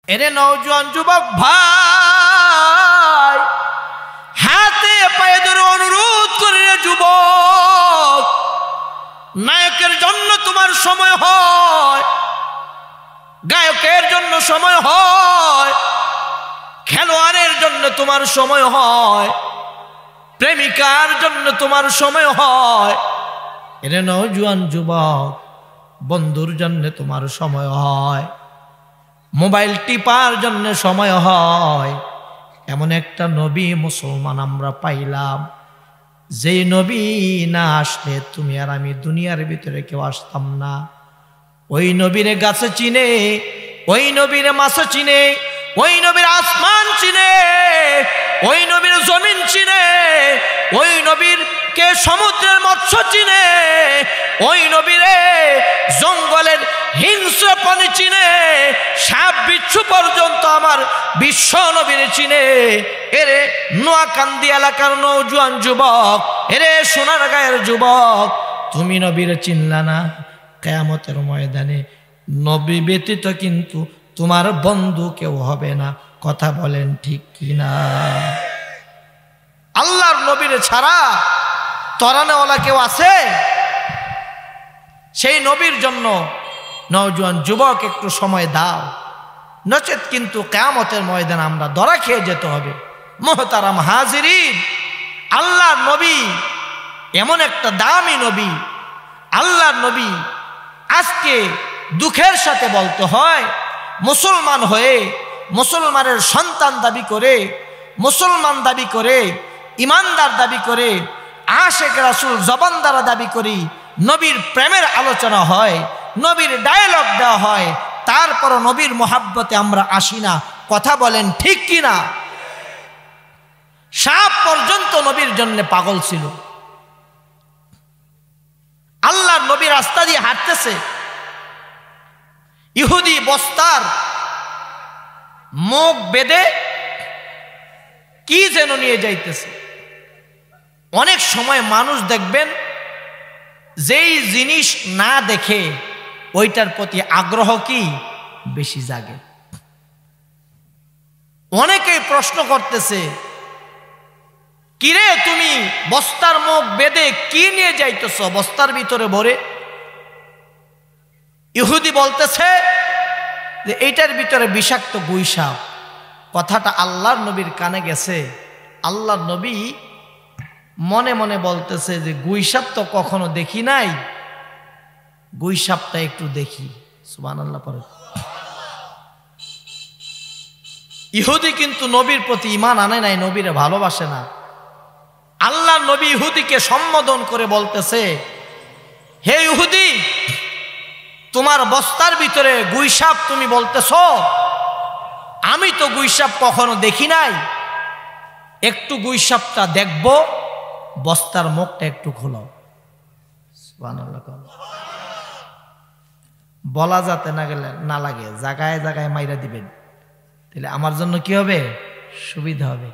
এরে নওজোয়ান যুবক ভাই, হাতে পায়ে ধরে অনুরোধ করি রে যুবক, নায়কের জন্য তোমার সময় হয়, গায়কের জন্য সময় হয়, খেলোয়াড়ের জন্য তোমার সময় হয়, প্রেমিকার জন্য তোমার সময় হয়। এরে নওজোয়ান যুবক, বন্ধুর জন্য তোমার সময় হয়, মোবাইল টিপার জন্য সময় হয়। এমন একটা নবী মুসলমান আমরা পাইলাম, যেই নবী না আসলে তুমি আর আমি দুনিয়ার ভিতরে কেউ আসতাম না। ওই নবীরে গাছে চিনে, ওই নবীরে মাছে চিনে, ওই নবীর আসমান চিনে, ওই নবীর জমিন চিনে, ওই নবীর কে সমুদ্রের মৎস্য চিনে, ওই নবীরে জঙ্গলের হিংস্র প্রাণী চিনে, সাপ বিচ্ছু পর্যন্ত আমার বিশ্ব নবীরে চিনে। এরে নোয়াকান্দি এলাকার নওজোয়ান যুবক, এরে সোনারগাঁয়ের যুবক, তুমি নবীরে চিনলা না, কিয়ামতের ময়দানে নবী ব্যতীত কিন্তু তোমার বন্ধু কেউ হবে না। কথা বলেন ঠিক কিনা? আল্লাহর নবীরে ছাড়া তরানেওয়ালা কেউ আছে? সেই নবীর জন্য নওজোয়ান যুবক একটু সময় দাও, নচেত কিন্তু কিয়ামতের ময়দানে আমরা ধরা খেয়ে যেতে হবে। মুহতারাম হাজিরিন, আল্লাহর নবী এমন একটা দামি নবী, আল্লাহর নবী আজকে দুঃখের সাথে বলতে হয়, মুসলমান হয়ে মুসলমানের সন্তান দাবি করে, মুসলমান দাবি করে, ইমানদার দাবি করে, আশেক রাসূল জবান দ্বারা দাবি করি, নবীর প্রেমের আলোচনা হয়, নবীর ডায়ালগ দেওয়া হয়, তারপর নবীর মোহাব্বতে আমরা আসি না। কথা বলেন ঠিক কিনা? সাপ পর্যন্ত নবীর জন্য পাগল ছিল। আল্লাহর নবী রাস্তা দিয়ে হাঁটতেছে, ইহুদি বস্তার মুখ বেঁধে কি যেন নিয়ে যাইতেছে। অনেক সময় মানুষ দেখবেন যেই জিনিস না দেখে ওইটার প্রতি আগ্রহ কি বেশি জাগে। অনেকেই প্রশ্ন করতেছে, কিরে তুমি বস্তার মুখ বেঁধে কি নিয়ে যাইতেছ বস্তার ভিতরে ভরে? ইহুদি বলতেছে যে এইটার ভিতরে বিষাক্ত গুইসাপ। কথাটা আল্লাহর নবীর কানে গেছে। আল্লাহর নবী মনে মনে বলতেছে যে গুইসাপ তো কখনো দেখি নাই, গুইসাপটা একটু দেখি। সুবহানাল্লাহ পড়ে। ইহুদি কিন্তু নবীর প্রতি ঈমান আনে নাই, নবীরে ভালোবাসে না। আল্লাহর নবী ইহুদিকে সম্বোধন করে বলতেছে, হে ইহুদি, তোমার বস্তার ভিতরে গুইসাপ তুমি বলতেছ, আমি তো গুইসাপ কখনো দেখি নাই, একটু গুইসাপটা দেখব, বস্তার মুখটা একটু খোলো। সুবহানাল্লাহ। বলা যাতে না লাগে, জায়গায় জায়গায় মাইরা দিবেন, তাহলে আমার জন্য কি হবে? সুবিধা হবে।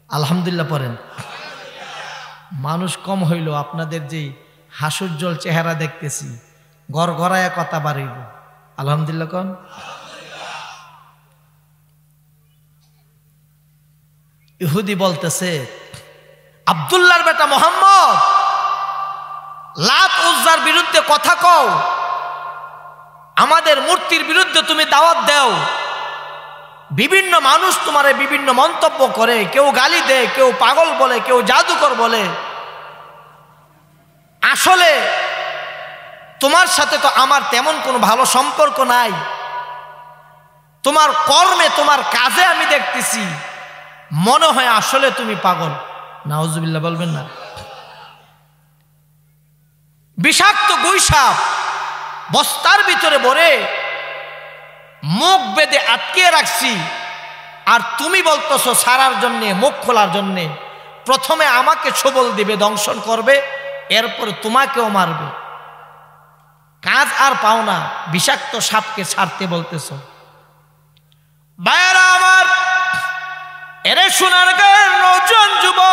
আলহামদুলিল্লাহ পড়েন। মানুষ কম হইল, আপনাদের যে হাস্যোজ্জ্বল চেহারা দেখতেছি, গড়গড়ায়া কথা বাড়িব। আলহামদুলিল্লাহ কোন। ইহুদি বলতেছে, আব্দুল্লাহর বেটা মোহাম্মদ, লাত উজ্জার বিরুদ্ধে কথা কও, আমাদের মূর্তির বিরুদ্ধে তুমি দাওয়াত দাও, বিভিন্ন মানুষ তোমারে বিভিন্ন মন্তব্য করে, কেউ গালি দেয়, কেউ পাগল বলে, কেউ জাদুকর বলে। আসলে তোমার সাথে তো আমার তেমন কোনো ভালো সম্পর্ক নাই, তোমার কর্মে তোমার কাজে আমি দেখতেছি মনে হয় আসলে তুমি পাগল। নাউজুবিল্লাহ বলবেন না। বিষাক্ত গুইসাপ বস্তার ভিতরে ভরে মুখ বেঁধে আটকে রাখছি, আর তুমি বলতেছো সারার জন্যে, মুখ খোলার জন্যে। প্রথমে আমাকে ছোবল দিবে, দংশন করবে, এরপরে তোমাকেও মারবে। কাজ আর পাও না, বিষাক্ত সাপকে ছাড়তে বলতেছো। ভাইয়েরা আমার, এরে সোনারগাঁয়ের নওজোয়ান যুবক,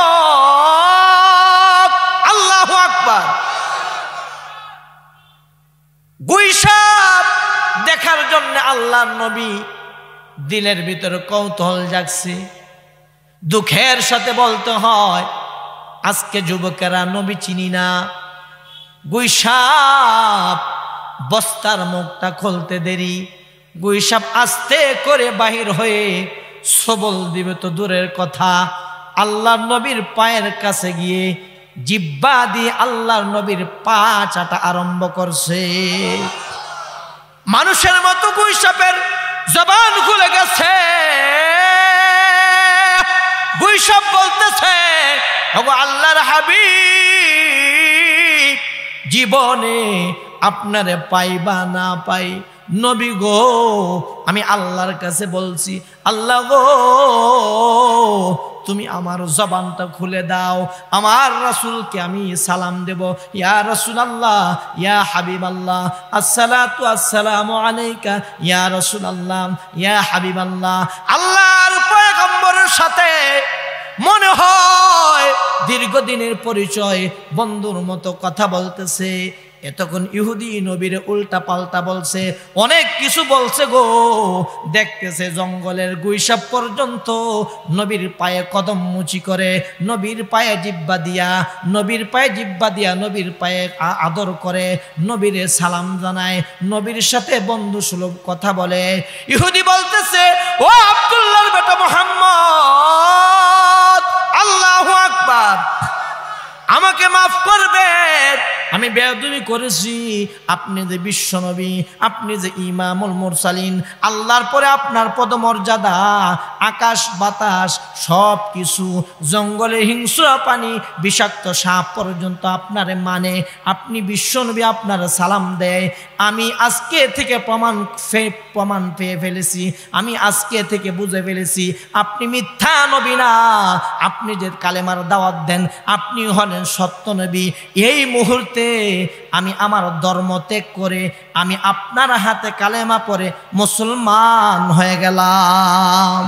আল্লাহু আকবার। গুইসাপ দেখার জন্য আল্লাহর নবী দিলের ভিতরে কৌতূহল জাগছে। দুঃখের সাথে বলতে হয়, আজকে যুবকেরা নবী চিনি না। গুইসাপ বস্তার মুখটা খুলতে দেরি, গুইসাপ আস্তে করে বাহির হয়ে সবল দিবে তো দূরের কথা, আল্লাহর নবীর পায়ের কাছে গিয়ে জিব্বা দিয়ে আল্লাহর নবীর পা চাটা আরম্ভ করছে। মানুষের মতো গুইসাপের জবান খুলে গেছে। গুইসাপ বলতেছে, ওগো আল্লাহর হাবিব, জীবনে আপনারে পাইবা না পাই, নবী গো আমি আল্লাহর কাছে বলছি, আল্লাহ গো তুমি আমার জবানটা খুলে দাও, আমার রাসূলকে আমি সালাম দেব। ইয়া রাসূলুল্লাহ, ইয়া হাবিবাল্লাহ, আসসালাতু আসসালামু আলাইকা ইয়া রাসূলুল্লাহ, ইয়া হাবিবাল্লাহ। আল্লাহর পয়গম্বরের সাথে মনে হয় দীর্ঘদিনের পরিচয়, বন্ধুর মতো কথা বলতেছে। এতক্ষণ ইহুদি নবীর উল্টা পাল্টা বলছে, অনেক কিছু বলছে গো। দেখতেছে জঙ্গলের গুইসাপ পর্যন্ত নবীর পায়ে কদম মুচি করে, নবীর পায়ে জিব্বা দিয়া, নবীর পায়ে জিব্বা দিয়া নবীর পায়ে আদর করে, নবীর সালাম জানায়, নবীর সাথে বন্ধু সুলভ কথা বলে। ইহুদি বলতেছে, ও আব্দুল্লাহর বেটা মুহাম্মদ, আল্লাহু আকবার, আমাকে মাফ করবেন, আমি বেয়াদবি করেছি। আপনি যে বিশ্ব নবী, আপনি যে ইমামুল মুরসালিন, আল্লাহর পরে আপনার পদমর্যাদা, আকাশ বাতাস সব কিছু, জঙ্গলে হিংস্র প্রাণী বিষাক্ত সাপ পর্যন্ত আপনারে মানে, আপনি বিশ্ব নবী, আপনার সালাম দেয়। আমি আজকে থেকে প্রমাণ পেয়ে ফেলেছি, আমি আজকে থেকে বুঝে ফেলেছি আপনি মিথ্যা নবী না, আপনি যে কালেমার দাওয়াত দেন আপনি হলেন সত্য নবী। এই মুহূর্তে আমি আমার ধর্ম ত্যাগ করে আমি আপনার হাতে কালেমা পড়ে মুসলমান হয়ে গেলাম।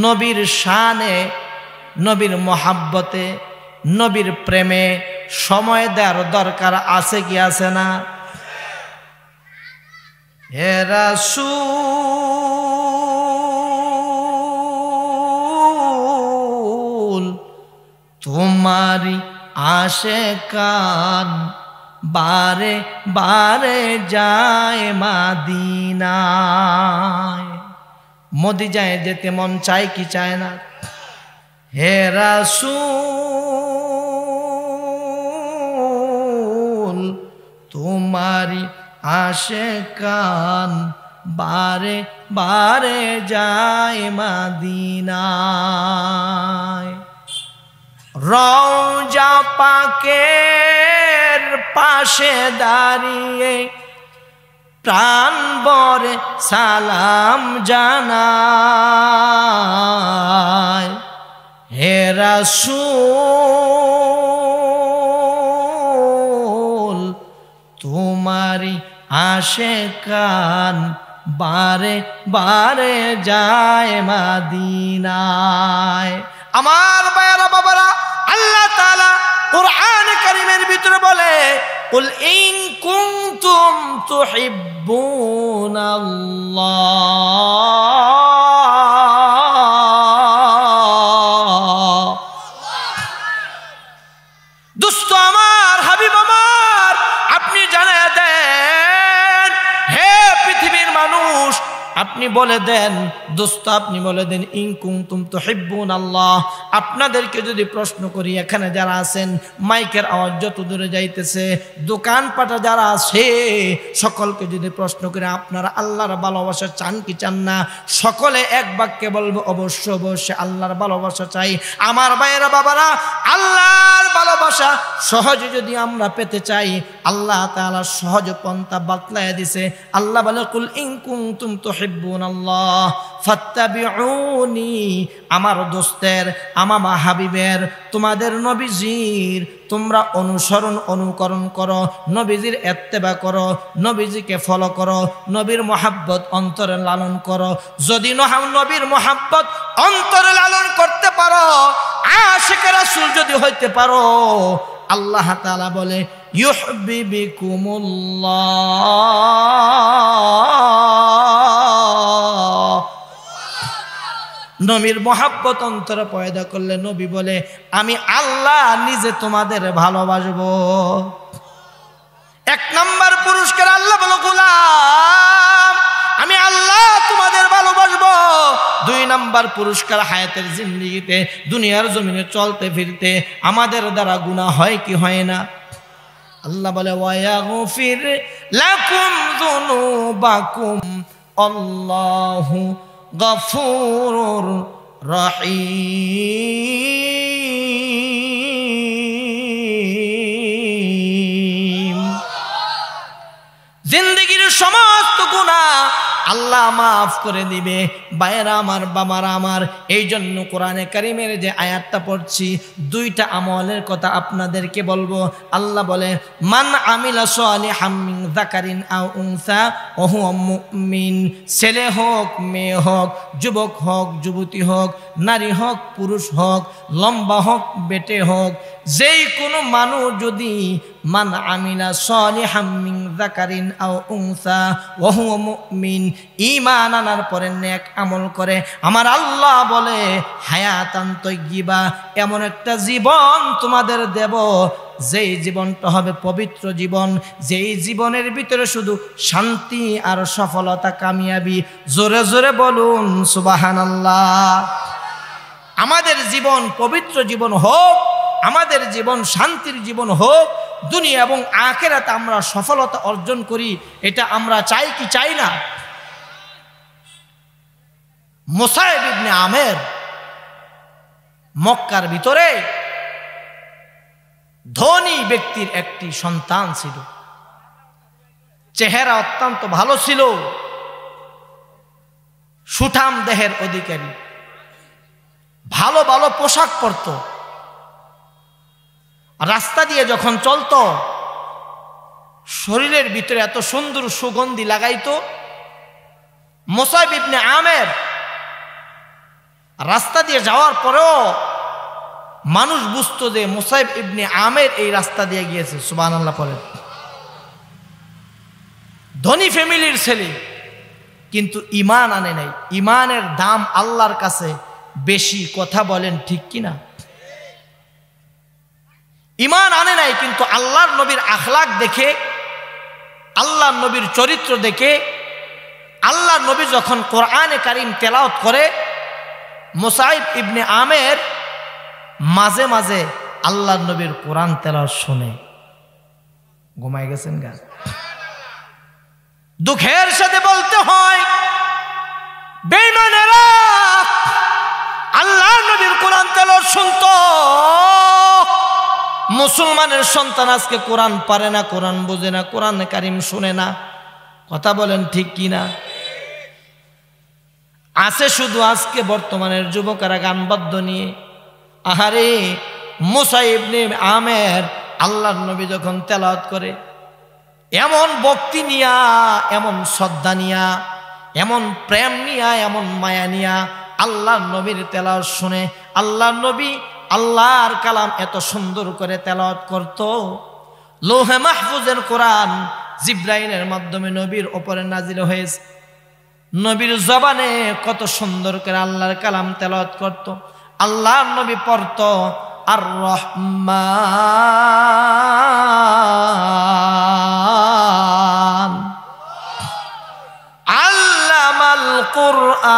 নবীর শানে, নবীর মহাব্বতে, নবীর প্রেমে সময় দেওয়ার দরকার আছে কি আছে না? হে রাসূল তোমারি আশিকান বারে বারে যায় মদিনায়। মদিনায় যেতে মন চায় কি চায় না? হে রাসূল তোমারি আশিকান বারে বারে যায় মদিনায়। রওজা পাকের পাশে দাঁড়িয়ে প্রাণ ভরে সালাম জানায়। হে রাসূল তোমারি আশিকান বারে বারে যায় মদিনায়। আমার ভাইয়েরা বাবারা, আল্লাহ তাআলা কুরআন কারীমের ভিতরে বলে, কুল ইন কুনতুম তুহিব্বুনাল্লাহ। দোস্ত আমার, হাবিব আমার, আপনি জানায়া দেন, হে পৃথিবীর মানুষ, আপনি বলে দেন, দোস্ত আপনি বলে দেন, ইন কুনতুম তুহিব্বুনাল্লাহ। আপনাদেরকে যদি প্রশ্ন করি, এখানে যারা আছেন, মাইকের আওয়াজ যত দূরে যাইতেছে, দোকানপাটে যারা আছে, সকলকে যদি প্রশ্ন করি আপনারা আল্লাহর ভালোবাসা চান কি চান না? সকলে এক বাক্যে বলবো অবশ্য অবশ্যই আল্লাহর ভালোবাসা চাই। আমার ভাইয়েরা বাবারা, আল্লাহর ভালোবাসা সহজে যদি আমরা পেতে চাই, আল্লাহ তাআলা সহজ পন্থা বাতলায় দিছে। আল্লাহ বলে, কুল ইন কুনতুম তুহিব্বুনাল্লাহ ফাত্তাবিউনি। আমার দোস্তের, আমার হাবিবের, তোমাদের নবীজির তোমরা অনুকরণ করো, নবীজির ইত্তেবা করো, নবীজিকে ফলো করো, নবীর মহাব্বত অন্তরে লালন করো। যদি নবীর মহাব্বত অন্তরে লালন করতে পারো, আশিক রাসূল যদি হইতে পারো, আল্লাহ তাআলা বলে ইউহিব্বুকুমুল্লাহ। নবীর মহাব্বত অন্তরে পয়দা করলে নবী বলে আমি আল্লাহ নিজে তোমাদের ভালোবাসবো। এক নাম্বার পুরস্কার আল্লাহ বলো গোলাম আমি আল্লাহ তোমাদের ভালোবাসবো। দুই নাম্বার পুরস্কার হায়াতের জিন্দেগিতে দুনিয়ার জমিনে চলতে ফিরতে আমাদের দ্বারা গুনাহ হয় কি হয় না? আল্লাহ বলে ওয়ায়াগফির লাকুম যুনুবাকুম আল্লাহু গফুরুর রহিম। জিন্দেগির সমস্ত গুনাহ আল্লাহ মাফ করে দিবে। ভাইয়েরা আমার, বাবারা আমার, এই জন্য কোরআনে কারিমের যে আয়াতটা পড়ছি দুইটা আমলের কথা আপনাদেরকে বলবো। আল্লাহ বলে মান আমিলা সালিহাম মিন যাকারিন আও উনসা ওয়া হুয়া মুমিন। ছেলে হোক মেয়ে হোক, যুবক হোক যুবতী হোক, নারী হোক পুরুষ হোক, লম্বা হোক বেটে হোক, যেই কোনো মানুষ যদি মান আমিলা সালিহাম মিন যাকারিন আও উনসা ওয়া হুয়া মুমিন, ঈমান আনার পরে নেক আমল করে, আমার আল্লাহ বলে হায়াতান তাইয়্যিবা, এমন একটা জীবন তোমাদের দেব যেই জীবনটা হবে পবিত্র জীবন, যেই জীবনের ভিতরে শুধু শান্তি আর সফলতা কামিয়াবি। জোরে জোরে বলুন সুবহানাল্লাহ। আমাদের জীবন পবিত্র জীবন হোক, আমাদের জীবন শান্তির জীবন হোক, দুনিয়া এবং আখিরাতে আমরা সফলতা অর্জন করি, এটা আমরা চাই কি চাই না? মুসাইব ইবনে আমের মক্কার ভিতরে ধনী ব্যক্তির একটি সন্তান ছিল। চেহারা অত্যন্ত ভালো ছিল, সুঠাম দেহের অধিকারী, ভালো ভালো পোশাক পরত, রাস্তা দিয়ে যখন চলতো শরীরের ভিতরে এত সুন্দর সুগন্ধি লাগাইতো। মুসাইব ইবনে আমের রাস্তা দিয়ে যাওয়ার পরেও মানুষ বুঝতো যে মুসাইব ইবনে আমের এই রাস্তা দিয়ে গিয়েছে। সুবহানাল্লাহ পড়েন। ধনী ফ্যামিলির ছেলে, কিন্তু ঈমান আনে নাই। ঈমানের দাম আল্লাহর কাছে বেশি, কথা বলেন ঠিক কিনা? ঈমান আনে নাই, কিন্তু আল্লাহর নবীর আখলাক দেখে, আল্লাহর নবীর চরিত্র দেখে, আল্লাহর নবী যখন কোরআনে কারীম তেলাওয়াত করে, মুসাইব ইবনে আমের মাঝে মাঝে আল্লাহর নবীর কোরআন তেলাওয়াত শুনে ঘুমায় গেছেন গা। দুঃখের সাথে বলতে হয় বেঈমানেরা আল্লাহর নবীর কোরআন তেলাওয়াত শুনতো। মুসলমানের সন্তান আজকে কোরআন পারে না, কোরআন বোঝে না, কোরআন কারীম শুনে না, কথা বলেন ঠিক কিনা? আছে শুধু আজকে বর্তমানের যুবকেরা গানবাদ্য নিয়ে। আহারে মুসাইব ইবনে আমের আল্লাহর নবী যখন তেলাওয়াত করে, এমন ভক্তি নিয়া, এমন শ্রদ্ধা নিয়া, এমন প্রেম নিয়া, এমন মায়া নিয়া আল্লাহর নবীর তেলাওয়াত শুনে, আল্লাহর নবী আল্লাহর কালাম এত সুন্দর করে তেলাওয়াত করত। লৌহে মাহফুজের কোরআন জিব্রাইলের মাধ্যমে নবীর উপরে নাজিল হয়েছে। নবীর জবানে কত সুন্দর করে আল্লাহর কালাম তেলাওয়াত করত। আল্লাহর নবী পড়ত আর রহমান আল্লামাল কুরআন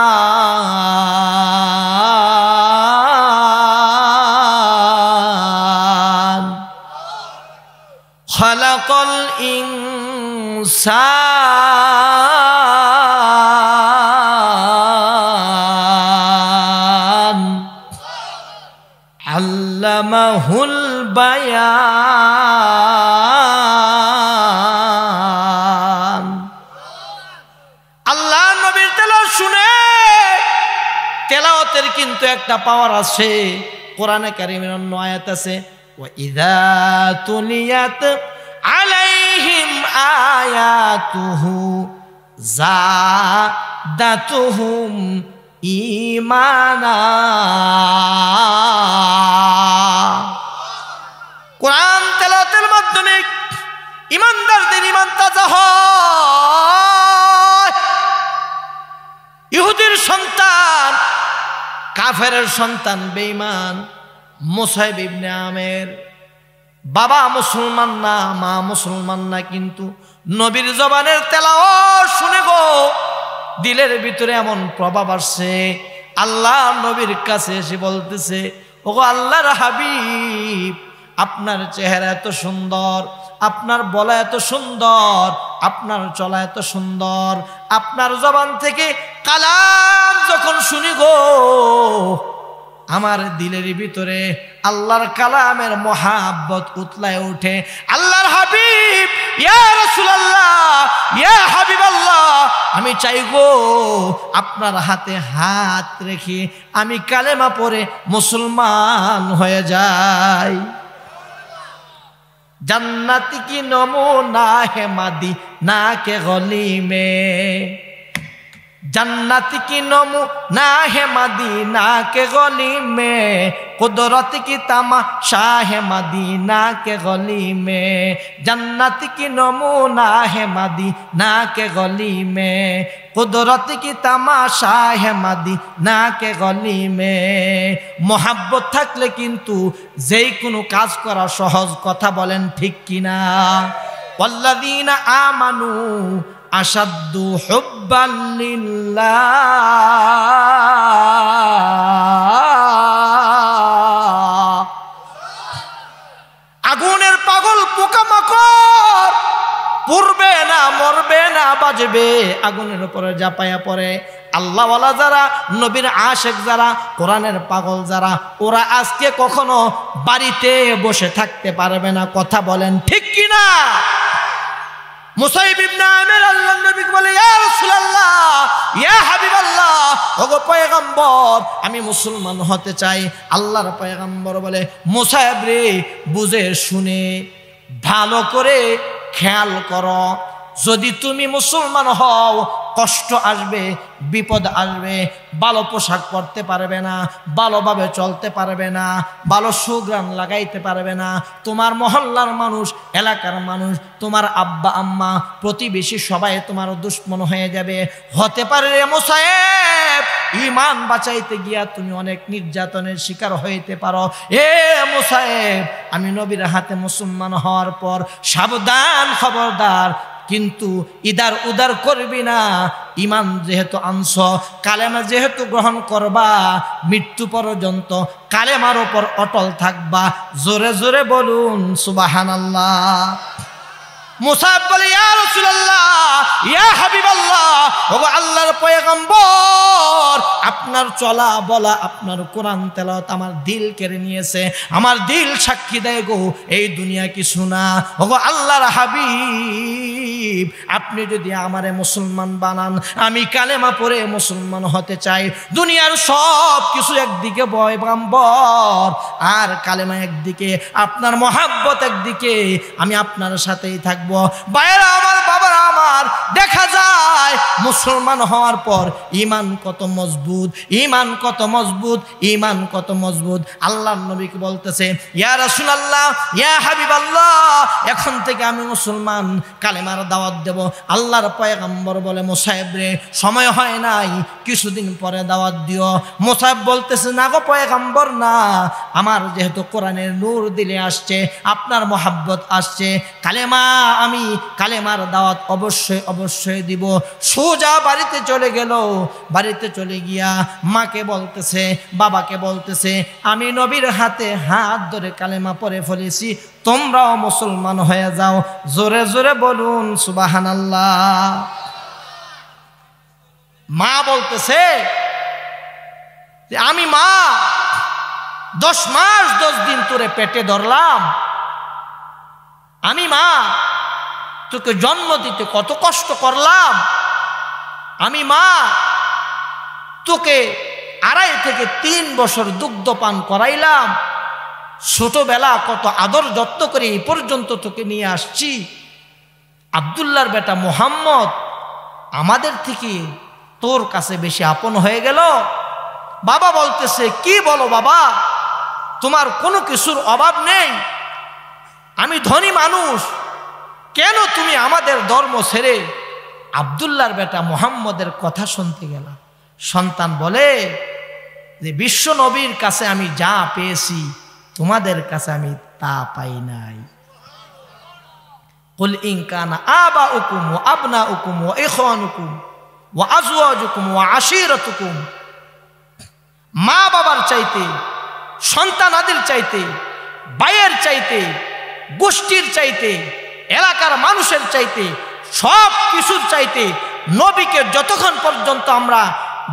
খালাকাল ইনসান আল্লামাহুল বায়ান। আল্লাহ নবীর তেলাওয়াত শুনে, তেলাওয়াতের কিন্তু একটা পাওয়ার আছে। কোরআনে কারীমের অন্য আয়াত আছে ওয়া ইযা তুলিয়াত আলাইহিম আয়াতুহু যাদাতুহুম ঈমানা। কোরআন তেলাওয়াতের মাধ্যমে ঈমানদারদের ঈমান তাজা হয়। ইহুদির সন্তান কাফেরের সন্তান বেঈমান মুসাইব ইবনে আমের। বাবা মুসলমান না, মা মুসলমান না, কিন্তু নবীর জবানের তেলাওয়াত শুনে গো দিলের ভিতরে এমন প্রভাব আসছে। আল্লাহ নবীর কাছে এসে বলতেছে, ওগো আল্লাহর হাবিব, আপনার চেহারা এত সুন্দর, আপনার বলা এত সুন্দর, আপনার চলা এত সুন্দর, আপনার জবান থেকে কালাম যখন শুনি গো আমার দিলের ভিতরে আল্লাহর কালামের মহাব্বত উতলায় ওঠে। আল্লাহর হাবিব, ইয়া রাসূলুল্লাহ, ইয়া হাবিবাল্লাহ, আমি চাই গো আপনার হাতে হাত রেখে আমি কালেমা পড়ে মুসলমান হয়ে যাই। जन्नत की नमूना है मदीना के गली में, जन्नत की नमूना है मदीना के गली में, कुदरत की तमाशा है मदीना के गली में, जन्नत की नमूना है मदीना के गली में, कुदरत की तमाशा है मदीना के गली में। मोहब्बत থাকলে কিন্তু যেই কোনো কাজ করা সহজ, কথা বলেন ঠিক কিনা? ওয়াল্লাযীনা আমানু আশাদ্দু হুব্বান লিল্লাহ, আগুনের পাগল পোকামাকড় পড়বে না, মরবে না, বাজবে, আগুনের উপরে ঝাঁপায়া পড়ে। আল্লাহওয়ালা যারা, নবীর আশেক যারা, কোরআনের পাগল যারা, ওরা আজকে কখনো বাড়িতে বসে থাকতে পারবে না, কথা বলেন ঠিক কিনা? মুসাইব ইবনে আমের আল্লাহর নবীকে বলে, ইয়া রাসূলুল্লাহ, ইয়া হাবিবাল্লাহ, ওগো পয়গম্বর, আমি মুসলমান হতে চাই। আল্লাহর পয়গম্বর বলে, মুসাইব রে, বুঝে শুনে ভালো করে খেয়াল করো, যদি তুমি মুসলমান হও কষ্ট আসবে, বিপদ আসবে, ভালো পোশাক পরতে পারবে না, ভালোভাবে চলতে পারবে না, ভালো সুগ্রাম লাগাইতে পারবে না, তোমার মহল্লার মানুষ, এলাকার মানুষ, তোমার আব্বা আম্মা, প্রতিবেশী সবাই তোমার দুশমন হয়ে যাবে। হতে পারে রে মুসাইব, ঈমান বাঁচাইতে গিয়া তুমি অনেক নির্যাতনের শিকার হইতে পারো। এ মুসাইব, আমি নবীর হাতে মুসলমান হওয়ার পর সাবধান, খবরদার, কিন্তু ইদার উদার করবি না। ঈমান যেহেতু আনছ, কালেমা যেহেতু গ্রহণ করবা, মৃত্যু পর্যন্ত কালেমার উপর অটল থাকবা। জোরে জোরে বলুন সুবহানাল্লাহ। মুসাইব বলে, ইয়া রাসূলুল্লাহ, ইয়া হাবিবাল্লাহ, ওগো আল্লাহর পয়গম্বর, আপনার চলা বলা, আপনার কোরআন তেলাওয়াত আমার দিল কেড়ে নিয়েছে, আমার দিল সাক্ষী দেয় গো এই দুনিয়া কিছু না। ওগো আল্লাহর হাবিব, আপনি যদি আমারে মুসলমান বানান, আমি কালেমা পড়ে মুসলমান হতে চাই। দুনিয়ার সব কিছু একদিকে পয়গম্বর, আর কালেমা একদিকে, আপনার মহাব্বত একদিকে, আমি আপনার সাথেই থাকবো। ভাইরা আমার, বাবারা আমার, দেখা যায় মুসলমান হওয়ার পর ঈমান কত মজবুত, ঈমান কত মজবুত, ঈমান কত মজবুত। আল্লাহর নবীকে বলতেছে, ইয়া রাসূলুল্লাহ, ইয়া হাবিবাল্লাহ, এখন থেকে আমি মুসলমান, কালেমার দাওয়াত দেব। আল্লাহর পয়গম্বর বলে, মুসাইব রে, সময় হয় নাই, কিছুদিন পরে দাওয়াত দিও। মুসাইব বলতেছে, না গো পয়গম্বর, না, আমার যেহেতু কোরআনের নূর দিলে আসছে, আপনার মহাব্বত আসছে, কালেমা, আমি কালেমার দাওয়াত অবশ্যই অবশ্যই দিব। সোজা বাড়িতে চলে গেল। বাড়িতে চলে গিয়া মাকে বলতেছে, বাবাকে বলতেছে, আমি নবীর হাতে হাত ধরে কালেমা পড়ে ফেলেছি, তোমরাও মুসলমান হয়ে যাও। জোরে জোরে বলুন সুবহানাল্লাহ। মা বলতেছে, আমি মা 10 মাস 10 দিন তোরে পেটে ধরলাম, আমি মা তোকে জন্ম দিতে কত কষ্ট করলাম, আমি মা তোকে 2.5 থেকে 3 বছর দুগ্ধ পান করাইলাম, ছোটবেলা কত আদর যত্ন করে এই পর্যন্ত তোকে নিয়ে আসছি। আব্দুল্লাহর বেটা মুহাম্মদ আমাদের থেকে তোর কাছে বেশি আপন হয়ে গেল। বাবা বলতেছে, কি বলো বাবা, তোমার কোনো কিছুর অভাব নেই, আমি ধনী মানুষ, কেন তুমি আমাদের ধর্ম ছেড়ে আব্দুল্লাহর বেটা মুহাম্মদের কথা শুনতে গেলা? সন্তান বলে, যে বিশ্ব নবীর কাছে আমি যা পেয়েছি তোমাদের কাছে আমি তা পাই নাই। কুল ইন কানা আবাউকুম ওয়া আবনাউকুম ওয়া ইখওয়ানুকুম ওয়া আজওয়াজুকুম ওয়া আশীরাতুকুম, মা বাবার চাইতে, সন্তানাদের চাইতে, ভাইয়ের চাইতে, গোষ্ঠীর চাইতে, এলাকার মানুষের চাইতে, সব কিছুর চাইতে নবীকে যতক্ষণ পর্যন্ত আমরা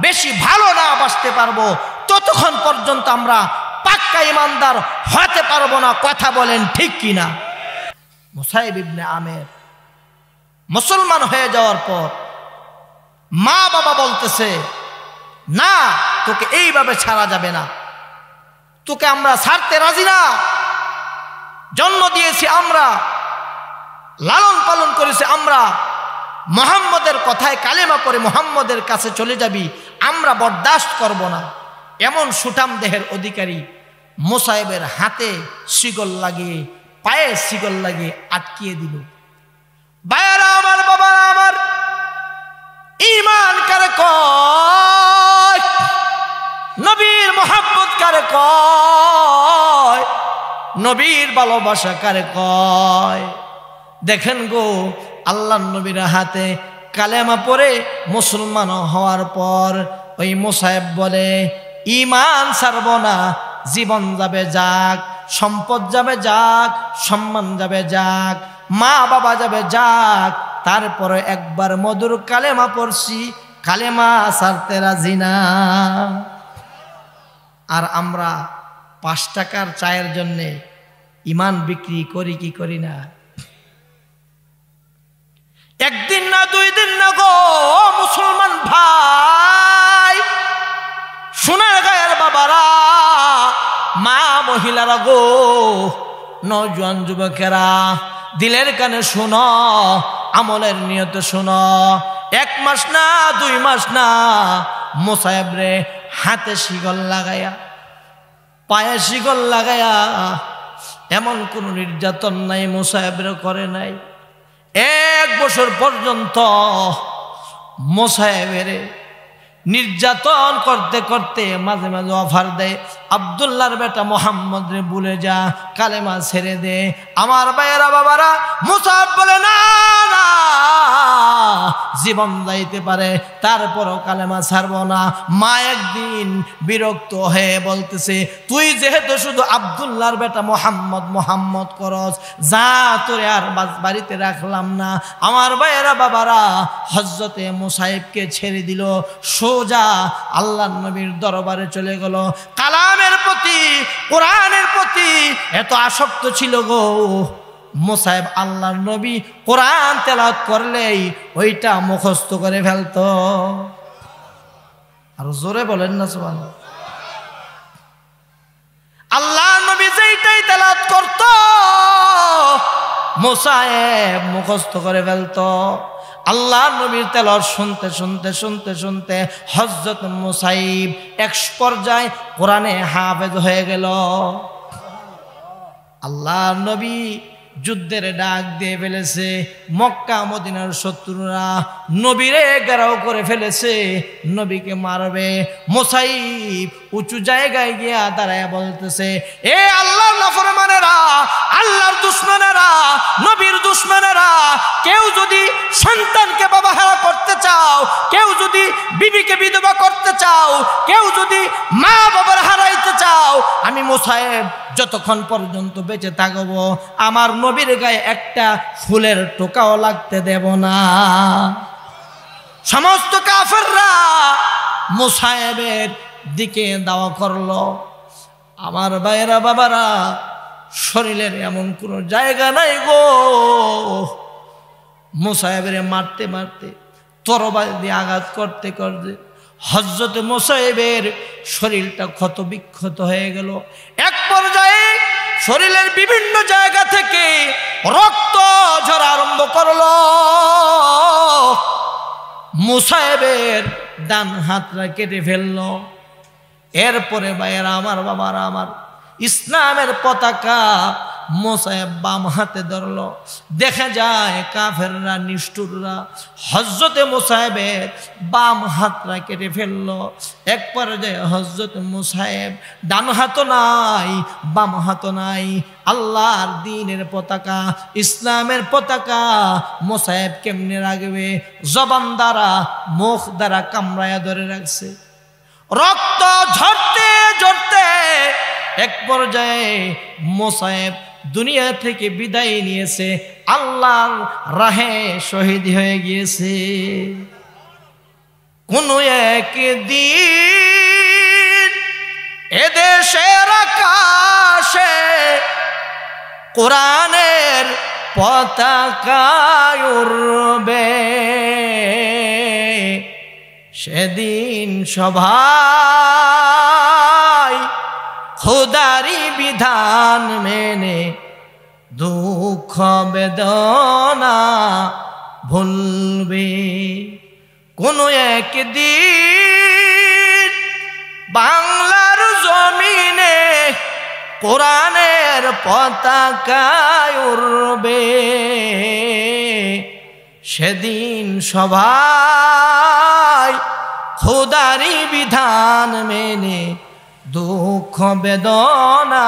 বেশি ভালো না বাসতে পারবো ততক্ষণ পর্যন্ত আমরা পাক্কা ইমানদার হতে পারবো না। কথা বলেন ঠিক কিনা? মুসাইব ইবনে আমের মুসলমান হয়ে যাওয়ার পর মা বাবা বলতেছে, না তোকে এইভাবে ছাড়া যাবে না, তোকে আমরা ছাড়তে রাজি না। জন্ম দিয়েছি আমরা, লালন পালন করেছি আমরা, মুহাম্মদের কথায় কালেমা পড়ে মুহাম্মদের কাছে চলে যাবি, আমরা বরদাস্ত করব না। এমন সুঠাম দেহের অধিকারী মুসাইবের হাতে শিকল লাগিয়ে, পায়ে শিকল লাগিয়ে আটকিয়ে দিল। ভাইয়েরা আমার, বাবারা আমার, ঈমান কারে কয়, নবীর মুহাব্বত কারে কয়, নবীর ভালোবাসা কারে কয়? দেখেন গো, আল্লাহর নবীর হাতে কালেমা পড়ে মুসলমান হওয়ার পর ওই মুসাইব বলে, ঈমান ছাড়ব না, জীবন যাবে যাক, সম্পদ যাবে যাক, সম্মান যাবে যাক, মা বাবা যাবে যাক, তারপরে একবার মধুর কালেমা পড়ছি, কালেমা ছাড়তে রাজি না। আর আমরা 5 টাকার চায়ের জন্যে ঈমান বিক্রি করি কি করি না? একদিন না 2 দিন না গো মুসলমান ভাই, সোনার গায়ের বাবারা, মা মহিলারা গো, নওজোয়ান যুবকেরা, দিলের কানে শোনো, আমলের নিয়তে শোনো। 1 মাস না 2 মাস না, মুসাইব রে হাতে শিকল লাগায়া, পায়ে শিকল লাগায়া, এমন কোন নির্যাতন নাই মুসাইব রে করে নাই। 1 বছর পর্যন্ত মুসাইবের নির্যাতন করতে করতে মাঝে মাঝে অফার দেয়, আব্দুল্লাহর বেটা মোহাম্মদ রে ভুলে যা, কালেমা ছেড়ে দে। আমার ভাইয়েরা বাবারা, মুসাইব বলে না না, জীবন যাইতে পারে তারপরও কালেমা ছাড়বো না। মা একদিন বিরক্ত হয়ে বলতেছে, তুই যেহেতু শুধু আব্দুল্লাহর বেটা মোহাম্মদ মোহাম্মদ করস, যা তোরে আর বাড়িতে রাখলাম না। আমার ভাইয়েরা বাবারা, হযরতে মুসাইবকে ছেড়ে দিল, সোজা আল্লাহর নবীর দরবারে চলে গেল। কালামের প্রতি, কোরআনের প্রতি এত আসক্ত ছিল গো মুসাইব, আল্লাহর নবী কোরআন তেলাওয়াত করলেই ওইটা মুখস্থ করে ফেলতো। আর জোরে বলেন না সুবহানাল্লাহ। আল্লাহর নবী যেইটাই তেলাওয়াত করত মুসাইব মুখস্থ করে ফেলতো। আল্লাহর নবীর তেলাওয়াত শুনতে শুনতে শুনতে শুনতে হযরত মুসাইব এক পর্যায়ে কোরআনে হাফেজ হয়ে গেল। আল্লাহর নবী যুদ্ধের ডাক দিয়ে ফেলেছে, মক্কা মদিনার শত্রুরা নবীরে ঘেরাও করে ফেলেছে, নবীকে মারবে। মুসাইব উঁচু জায়গায় গিয়া দাঁড়ায় বলতেছে, এ আল্লাহর নাফরমানেরা, আল্লাহর দুশমনেরা, নবীর দুশমনেরা, কেউ যদি সন্তানকে বাবাহারা করতে চাও, কেউ যদি বিবিকে বিধবা করতে চাও, কেউ যদি মা বাবার হারাইতে চাও, আমি মুসাইব যতক্ষণ পর্যন্ত বেঁচে থাকবো আমার নবীর গায়ে একটা ফুলের টোকাও লাগতে দেব না। সমস্ত কাফেররা মুসাইবের দিকে দাওয়া করলো। আমার ভাইয়েরা বাবারা, শরীরের এমন কোনো জায়গা নাই গো, মুসাইবের মারতে মারতে, তরবারি দিয়ে আঘাত করতে করতে হযরত মুসাইবের শরীরটা ক্ষত বিক্ষত হয়ে গেল। এক পর্যায়ে শরীরের বিভিন্ন জায়গা থেকে রক্ত ঝরা আরম্ভ করলো। মুসাইবের ডান হাতটা কেটে ফেললো। এরপরে ভাইয়েরা আমার, বাবারা আমার, ইসলামের পতাকা মোসায়েব বাম হাতে ধরলো। দেখা যায় কাফেররা নিষ্ঠুররা হযরতে মোসায়েবের বাম হাতটা কেটে ফেললো। এক পর্যায়ে হযরত মোসায়েব ডান হাতও নাই বাম হাতও নাই, আল্লাহর দ্বীনের পতাকা ইসলামের পতাকা মোসায়েব কেমনে রাখবে? জবান দ্বারা মুখ দ্বারা কামড়ায়া ধরে রাখছে। রক্ত ঝরতে ঝরতে এক পর্যায়ে মোসায়েব দুনিয়া থেকে বিদায় নিয়েছে, আল্লাহর রাহে শহীদ হয়ে গিয়েছে। কোন একদিন এদেশের আকাশে কোরআনের পতাকা উড়বে, সেদিন সবাই খোদারি বিধান মেনে দুঃখ বেদনা ভুলবে। কোন একদিন বাংলার জমিনে কোরআনের পতাকা উড়বে, সেদিন সবাই খোদারি বিধান মেনে দুঃখ বেদনা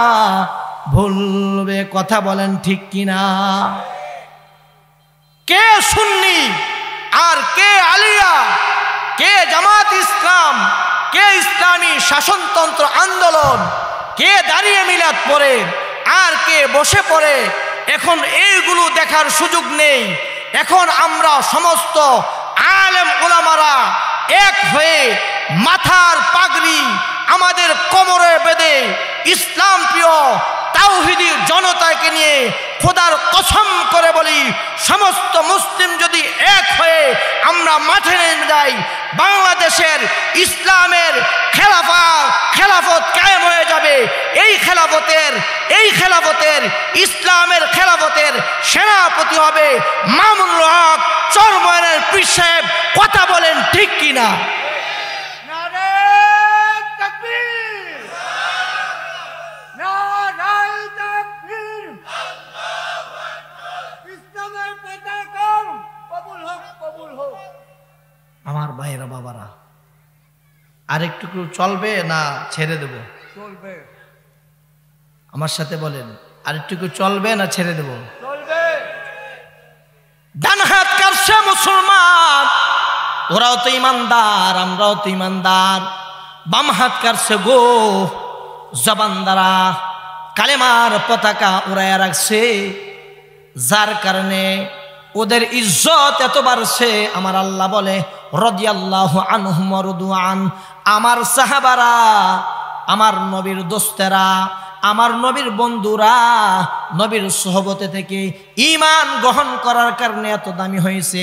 ভুলবে। কথা বলেন ঠিক কিনা? কে সুন্নি আর কে আলিয়া, কে জামাত ইসলাম, কে ইসলামী শাসনতন্ত্র আন্দোলন, কে দাঁড়িয়ে মিলাদ পড়ে আর কে বসে পড়ে, এখন এইগুলো দেখার সুযোগ নেই। এখন আমরা সমস্ত আলেম ওলামারা এক হয়ে মাথার পাগড়ি আমাদের কোমরে বেঁধে ইসলাম প্রিয় তাওহীদি জনতাকে নিয়ে খোদার কসম করে বলি, সমস্ত মুসলিম যদি এক হয়ে আমরা মাঠে নেমে যাই, বাংলাদেশের ইসলামের খেলাফত কায়েম হয়ে যাবে। এই খেলাফতের ইসলামের খেলাফতের সেনাপতি হবে মামুনুল হক চরমনের পীর সাহেব। কথা বলেন ঠিক কিনা? আমার ভাইরা বাবারা, আরেকটু চলবে না ছেড়ে দেব? চলবে। আমার সাথে বলেন, আরেকটু চলবে না ছেড়ে দেব? চলবে। ডান হাত কাটছে মুসলমান, ওরাও তো ইমানদার, আমরাও তো ইমানদার। বাম হাত কাটছে গো জবান দ্বারা কালেমার পতাকা উড়াইয়া রাখছে, যার কারণে ওদের ইজ্জত এত বাড়ছে। আমার আল্লাহ বলে রাদিয়াল্লাহু আনহুম ওয়া রাদু আন, আমার সাহাবারা, আমার নবীর দোস্তেরা, আমার নবীর বন্ধুরা নবীর সোহবতে থেকে ঈমান গ্রহণ করার কারণে এত দামি হয়েছে।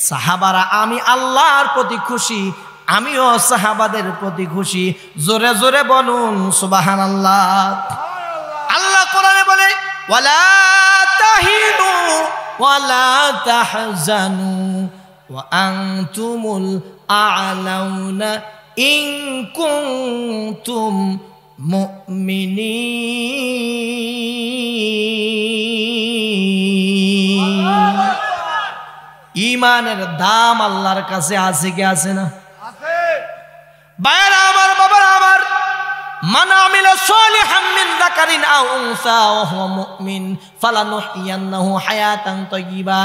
সাহাবারা আমি আল্লাহর প্রতি খুশি, আমিও সাহাবাদের প্রতি খুশি। জোরে জোরে বলুন সুবহানাল্লাহ। আল্লাহ কোরআনে বলে ওয়ালা তাহিনু ওয়ালা তাহজানু ওয়া আনতুমুল আ'লাউনা ইন কুনতুম মুমিনিন। ঈমানের দাম আল্লাহর কাছে আছে কি আছে না? আছে। ভাইরা আমার, বাবারা আমার, মান আমিলা সালিহাম মিন যাকারিন আও উনসা ওয়া হুয়া মুমিন ফালানুহইয়ান্নাহু হায়াতান তাইয়্যিবা।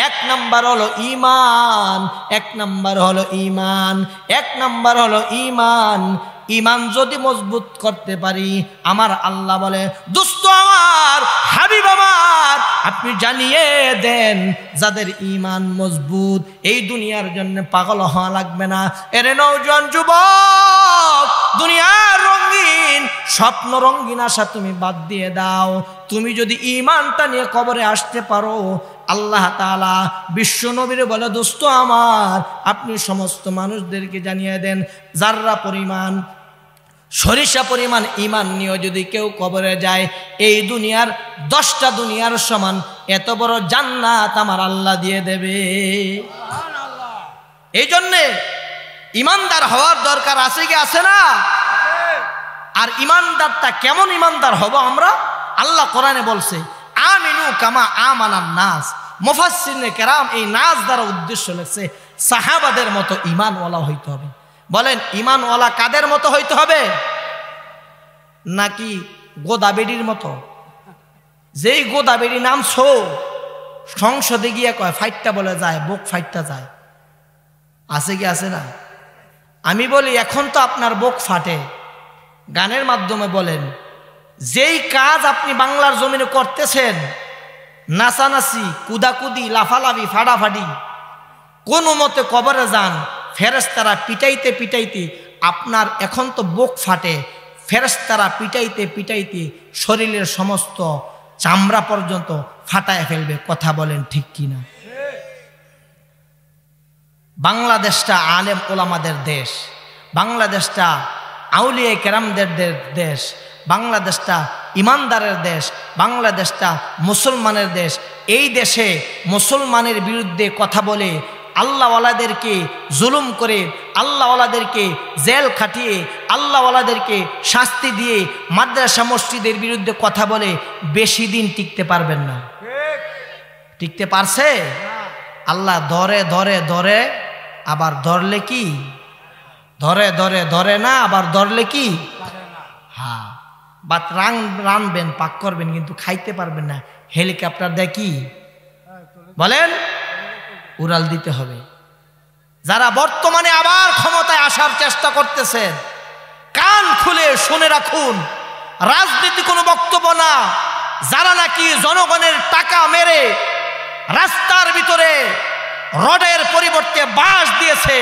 এক নাম্বার হলো ঈমান, এক নাম্বার হলো ঈমান, এক নাম্বার হলো ঈমান। ঈমান যদি মজবুত করতে পারি, আমার আল্লাহ বলে দোস্ত আমার, হাবিব আমার, আপনি জানিয়ে দেন যাদের ঈমান মজবুত, এই দুনিয়ার জন্য পাগল হওয়া লাগবে না। এরে নওজোয়ান যুবক, দুনিয়ার রঙিন স্বপ্ন রঙিন আশা তুমি বাদ দিয়ে দাও। তুমি যদি ঈমানটা নিয়ে কবরে আসতে পারো, আল্লাহ তাআলা বিশ্ব নবীর বলে দোস্ত আমার, আপনি সমস্ত মানুষদেরকে জানিয়ে দেন যাররা পরিমাণ সরিষা পরিমাণ ঈমান নিয়ে যদি কেউ কবরে যায়, এই দুনিয়ার 10টা দুনিয়ার সমান এত বড় জান্নাত আমার আল্লাহ দিয়ে দেবে। এই জন্যে ইমানদার হওয়ার দরকার আছে কি আছে না? আর ইমানদারটা কেমন ইমানদার হব আমরা? আল্লাহ কোরআনে বলছে কামা আমানান নাস। মুফাসসিরিনে কেরাম এই নাস দ্বারা উদ্দেশ্য লেখছে সাহাবাদের মতো ঈমানওয়ালা হইতে হবে। বলেন ঈমানওয়ালা কাদের মতো হইতে হবে? নাকি গোদাবেড়ির মতো? যেই গোদাবেড়ি নামছো সংসদে গিয়ে কয় ফাইটটা বলে যায়, বুক ফাইটটা যায়, আছে কি আছে না? আমি বলি এখন তো আপনার বুক ফাটে, গানের মাধ্যমে বলেন যেই কাজ আপনি বাংলার জমিনে করতেছেন, নাচানাচি, কুদাকুদি, লাফালাফি, ফাটাফাটি, কোনো মতে কবরে যান, ফেরেশতারা পিটাইতে পিটাইতে আপনার এখন তো বুক ফাটে, ফেরেশতারা পিটাইতে পিটাইতে শরীরের সমস্ত চামড়া পর্যন্ত ফাটায় ফেলবে। কথা বলেন ঠিক কিনা? বাংলাদেশটা আলেম ওলামাদের দেশ, বাংলাদেশটা আউলিয়া কেরামদের দেশ, বাংলাদেশটা ইমানদারের দেশ, বাংলাদেশটা মুসলমানের দেশ। এই দেশে মুসলমানের বিরুদ্ধে কথা বলে, আল্লাহওয়ালাদেরকে জুলুম করে, আল্লাহওয়ালাদেরকে জেল খাটিয়ে, আল্লাহওয়ালাদেরকে শাস্তি দিয়ে মাদ্রাসা মসজিদের বিরুদ্ধে কথা বলে বেশি দিন টিকতে পারবেন না। টিকতে পারছে? আল্লাহ ধরে ধরে ধরে, আবার ধরলে কি ধরে ধরে ধরে না, আবার ধরলে কি হ্যাঁ বাত রানবেন, পাক করবেন, কিন্তু খাইতে পারবেন না। হেলিকপ্টার দেয় কি বলেন? উড়াল দিতে হবে। যারা বর্তমানে আবার ক্ষমতায় আসার চেষ্টা করতেছেন, কান খুলে শুনে রাখুন, রাজনীতি কোনো বক্তব্য না। যারা নাকি জনগণের টাকা মেরে রাস্তার ভিতরে রডের পরিবর্তে বাঁশ দিয়েছে,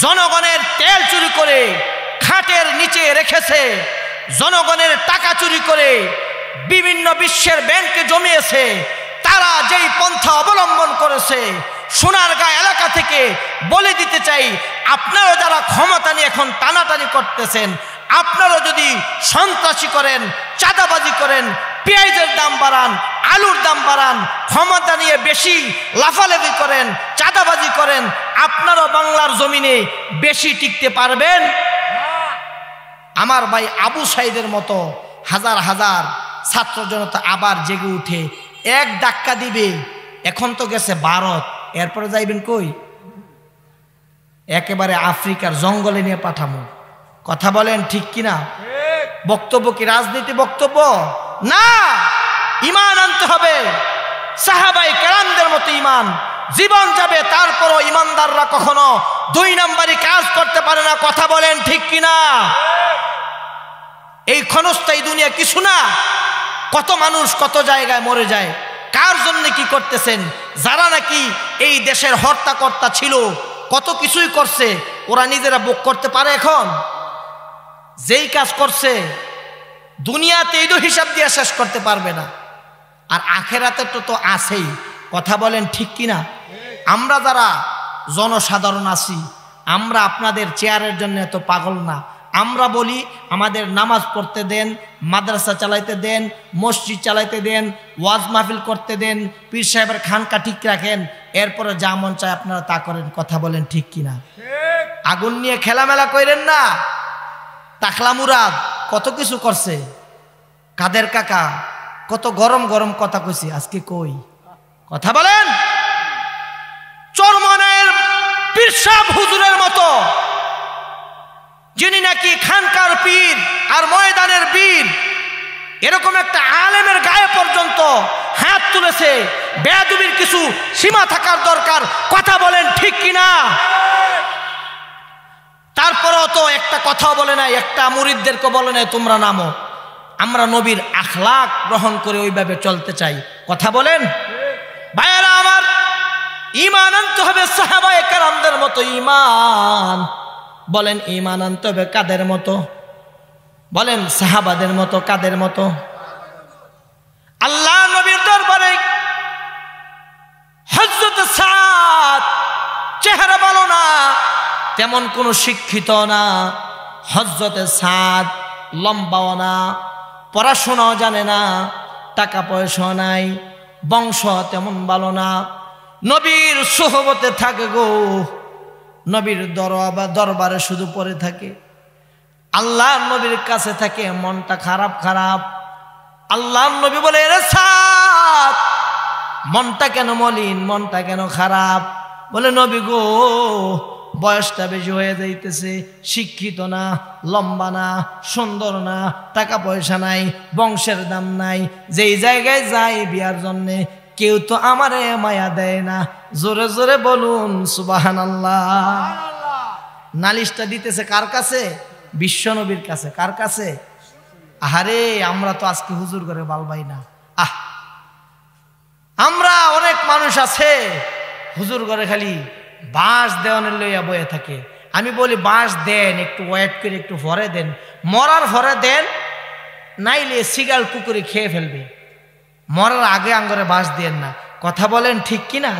জনগণের তেল চুরি করে খাটের নিচে রেখেছে, জনগণের টাকা চুরি করে বিভিন্ন বিশ্বের ব্যাংকে জমিয়েছে, তারা যেই পন্থা অবলম্বন করেছে, সোনারগাঁ এলাকা থেকে বলে দিতে চাই, আপনারা যারা ক্ষমতা নিয়ে এখন টানাটানি করতেছেন, আপনারা যদি সন্ত্রাসী করেন, চাঁদাবাজি করেন, পেঁয়াজের দাম বাড়ান, আলুর দাম বাড়ান, ক্ষমতা নিয়ে বেশি লাফালাফি করেন, চাঁদাবাজি করেন, আপনারাও বাংলার জমিনে বেশি টিকতে পারবেন? আমার ভাই আবু সাইদের মতো হাজার হাজার ছাত্র জনতা আবার জেগে উঠে এক ধাক্কা দিবে। এখন তো গেছে ভারত, এরপরে যাইবেন কই? একেবারে আফ্রিকার জঙ্গলে নিয়ে পাঠাবো। কথা বলেন ঠিক কিনা? বক্তব্য কি রাজনীতি বক্তব্য? না, ঈমান আনতে হবে। সাহাবায়ে কেরামদের মতো ঈমান, জীবন যাবে তারপরও ঈমানদাররা কখনো দুই নাম্বারি কাজ করতে পারে না। কথা বলেন ঠিক কিনা? এই ক্ষণস্থায়ী দুনিয়া কিছু না। কত মানুষ কত জায়গায় মরে যায়, কার জন্য কি করতেছেন? যারা নাকি এই দেশের হর্তাকর্তা ছিল, কত কিছুই করছে, ওরা নিজেরা ভোগ করতে পারে এখন? যেই কাজ করছে দুনিয়াতে এই হিসাব দিয়ে শেষ করতে পারবে না, আর আখেরাতে তো আছেই। কথা বলেন ঠিক কিনা? আমরা যারা জনসাধারণ আছি, আমরা আপনাদের চেয়ারের জন্য এত পাগল না। আমরা বলি আমাদের নামাজ পড়তে দেন, মাদ্রাসা চালাইতে দেন, মসজিদ চালাইতে দেন, ওয়াজ মাহফিল করতে দেন, পীর সাহেবের খানকা ঠিক রাখেন, এরপরে যা মন চায় আপনারা তা করেন। কথা বলেন ঠিক কিনা? আগুন নিয়ে খেলামেলা করেন না। টাকলা মুরাদ কত কিছু করছে, কাদের কাকা কত গরম গরম কথা কইছে, আজকে কই? কথা বলেন। চরমনের পীর সাহেব হুজুরের মতো, যিনি নাকি খানকার পীর আর ময়দানের বীর, এরকম একটা আলেমের গায়ে পর্যন্ত হাত তুলেছে। বেয়াদবির কিছু সীমা থাকার দরকার। কথা বলেন ঠিক কিনা? তারপরেও তো একটা কথাও বলে নাই, একটা মুরিদদেরকে বলে নাই তোমরা নামো। আমরা নবীর আখলাক গ্রহণ করে ওইভাবে চলতে চাই। কথা বলেন ভাইয়েরা আমার, ঈমান আনতে হবে সাহাবায়ে কেরামদের মতো ঈমান। বলেন ঈমান আনতে হবে কাদের মতো? বলেন সাহাবাদের মতো। কাদের মতো? আল্লাহ নবীর দরবারে হযরত সাদ চেহারা ভালো না, তেমন কোনো শিক্ষিত না। হযরত সাদ লম্বাও না, পড়াশোনাও জানে না, টাকা পয়সা নাই, বংশ তেমন ভালো না। নবীর সোহবতে থাকে গো, নবীর দরবারে শুধু পড়ে থাকে, আল্লাহ নবীর কাছে থাকে, মনটা খারাপ খারাপ। আল্লাহ নবী বলে, রে সাদ সাদ, মনটা কেন মলিন, মনটা কেন খারাপ? বলে নবী গো, বয়সটা বেশি হয়ে যাইতেছে, শিক্ষিত না, লম্বা না, সুন্দর না, টাকা পয়সা নাই, বংশের দাম নাই, যেই জায়গায় যাই বিয়ার জন্যে কেউ তো আমারে মায়া দেয় না। জোরে জোরে বলুন সুবহানাল্লাহ। নালিশটা দিতেছে কার কাছে? বিশ্ব নবীর কাছে। কার কাছে? আহারে আমরা তো আজকে হুজুর করে বালবাই না। আমরা অনেক মানুষ আছে হুজুর করে খালি বাঁশ দেওয়ানের লইয়া বয়ে থাকে। আমি বলি বাঁশ দেন, একটু ওয়েট করে একটু ভরে দেন, মরার ভরে দেন, নাইলে সিগাল কুকুরে খেয়ে ফেলবে। মরার আগে আঙ্গরে বাঁশ দেন না। কথা বলেন ঠিক কিনা?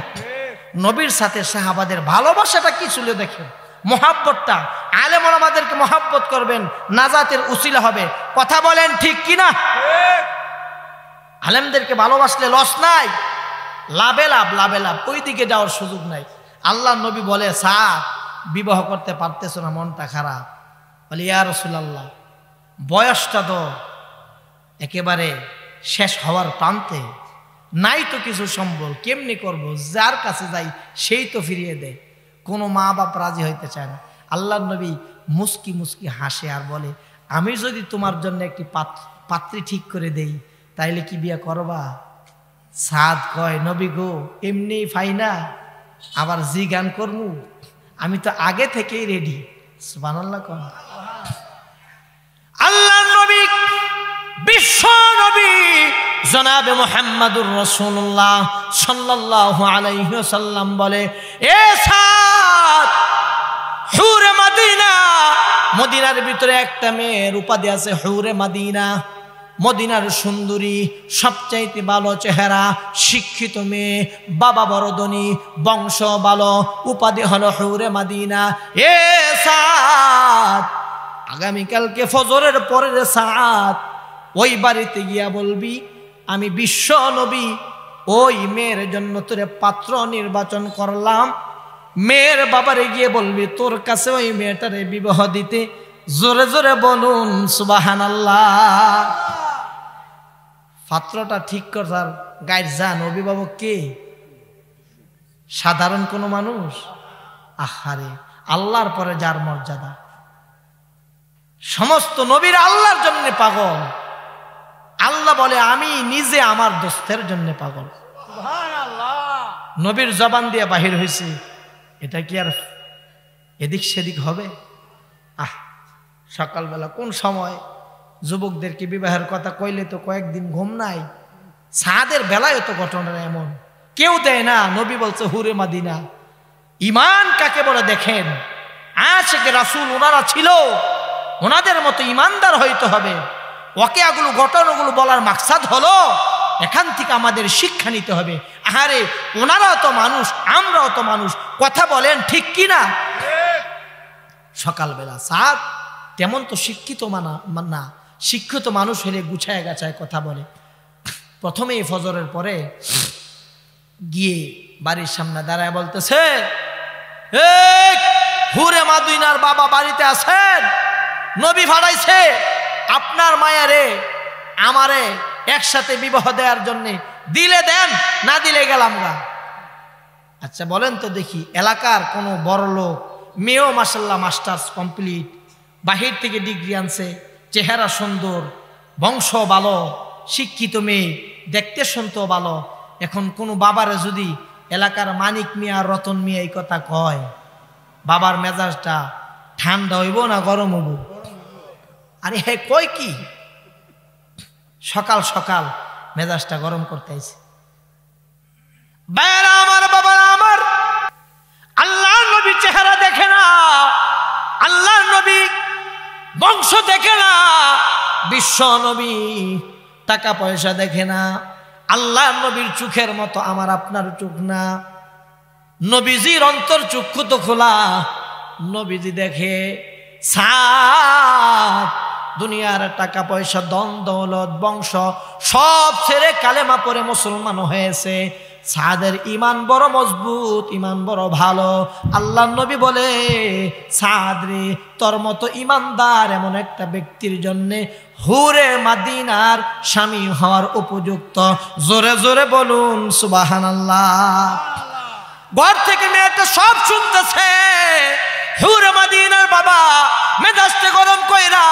নবীর সাথে সাহাবাদের ভালোবাসাটা কি ছিল দেখেন, মহাব্বতটা। আলেম ওলামাদেরকে মহাব্বত করবেন, নাজাতের উসিলা হবে। কথা বলেন ঠিক কিনা? আলেমদেরকে ভালোবাসলে লস নাই, লাভে লাভ, লাভে লাভ, ওই দিকে যাওয়ার সুযোগ নাই। আল্লাহ নবী বলে স্যার বিবাহ করতে পারতেছো না, মনটা খারাপ। বলে ইয়া রাসূলুল্লাহ, বয়সটা তো একেবারে শেষ হওয়ার প্রান্তে, নাই তো কিছু সম্বল, কেমনি করব? যার কাছে যাই সেই তো ফিরিয়ে দেয়। কোনো মা বাপ রাজি হইতে চায় না। আল্লাহ নবী মুস্কি মুস্কি হাসে আর বলে, আমি যদি তোমার জন্য একটি পাত্রী ঠিক করে দেই তাইলে কি বিয়ে করবা? সাদ কয় নবী গো, এমনি ফাইনা আবার জি গান করমু, আমি তো আগে থেকেই রেডি। সুবহানাল্লাহ। আল্লাহ নবী, বিশ্ব নবী জনাবে মুহাম্মাদুর রাসূলুল্লাহ সাল্লাল্লাহু আলাইহি ওয়াসাল্লাম বলে, এ সাদ, হুরে মদিনা, মদিনার ভিতরে একটা মেয়ের উপাধি আছে হুরে মদিনা। মদিনার সুন্দরী, সবচাইতে ভালো চেহারা, শিক্ষিত মেয়ে, বাবা বড় ধনী, বংশ ভালো, উপাধি হলো হুরে মদিনা। এ সাদ, আগামীকালকে ফজরের পরের সাদ ওই বাড়িতে গিয়া বলবি আমি বিশ্ব নবী ওই মেয়ের জন্য তোরে পাত্র নির্বাচন করলাম। মেয়ের বাবারে গিয়ে বলবি তোর কাছে ওই মেয়েটারে বিবাহ দিতে। জোরে জোরে বলুন সুবহানাল্লাহ। পাত্রটা ঠিক করার গাইড যান অভিভাবক কে? সাধারণ কোনো মানুষ? আহারে, আল্লাহর পরে যার মর্যাদা। সমস্ত নবীরা আল্লাহর জন্য পাগল। আল্লাহ বলে আমি নিজে আমার দোস্তের জন্য পাগল। নবীর জবান দিয়ে বাহির হয়েছে, এটা কি আর এদিক সেদিক হবে? সকালবেলা কোন সময় যুবকদেরকে বিবাহের কথা কইলে তো কয়েকদিন ঘুম নাই। সাদের বেলায় তো ঘটনা এমন কেউ দেয় না। নবী বলছে হুরে মদিনা। ইমান কাকে বলে দেখেন, আশিকে রাসূল ওনারা ছিল, ওনাদের মতো ইমানদার হইতে হবে। ওয়াকিয়াগুলো, ঘটনাগুলো বলার মাকসাদ হলো এখান থেকে আমাদের শিক্ষা নিতে হবে। আহারে, ওনারাও তো মানুষ, আমরাও তো মানুষ। কথা বলেন ঠিক কিনা? সকালবেলা সাদ তেমন তো শিক্ষিত না, শিক্ষিত মানুষ হলে গুছায় গাছায় কথা বলে। প্রথমেই ফজরের পরে গিয়ে বাড়ির সামনে দাঁড়ায় বলতেছে, হুরে মদিনার বাবা বাড়িতে আছেন? নবী ভাড়াইছে আপনার মায়ারে আমারে একসাথে বিবাহ দেওয়ার জন্যে, দিলে দেন, না দিলে গেলাম গা। আচ্ছা বলেন তো দেখি, এলাকার কোনো বড় লোক মেয়েও মাশাআল্লাহ মাস্টার্স কমপ্লিট, বাহির থেকে ডিগ্রি আনছে, চেহারা সুন্দর, বংশ ভালো, শিক্ষিত মেয়ে, দেখতে শুনতেও ভালো। এখন কোনো বাবারে যদি এলাকার মানিক মিয়া, রতন মিয়া এই কথা কয়, বাবার মেজাজটা ঠান্ডা হইব না গরম হইব? আরে হে কয় কি? সকাল সকাল মেজাজটা গরম করতে আইছে। বাইরা আমার, বাবা আমার, আল্লাহ নবী চেহারা দেখে না, আল্লাহ নবী বংশ দেখে না, বিশ্ব নবী টাকা পয়সা দেখে না। আল্লাহ নবীর চোখের মতো আমার আপনার চোখ না। নবীজির অন্তর চক্ষু তো খোলা, নবীজি দেখে সাদ দুনিয়ার টাকা পয়সা, ধন দৌলত, বংশ সব ছেড়ে কালেমা পড়ে মুসলমান হয়েছে। সাদের ঈমান বড় মজবুত, ঈমান বড় ভালো। আল্লাহর নবী বলে, সাদ রে, তোর মতো ঈমানদার এমন একটা ব্যক্তির জন্য হুরে মাদিনার স্বামী হওয়ার উপযুক্ত। জোরে জোরে বলুন সুবহানাল্লাহ। ঘর থেকে মেয়েটা সব শুনতেছে। হুরে মাদিনার বাবা মেজাজটা গরম কইরা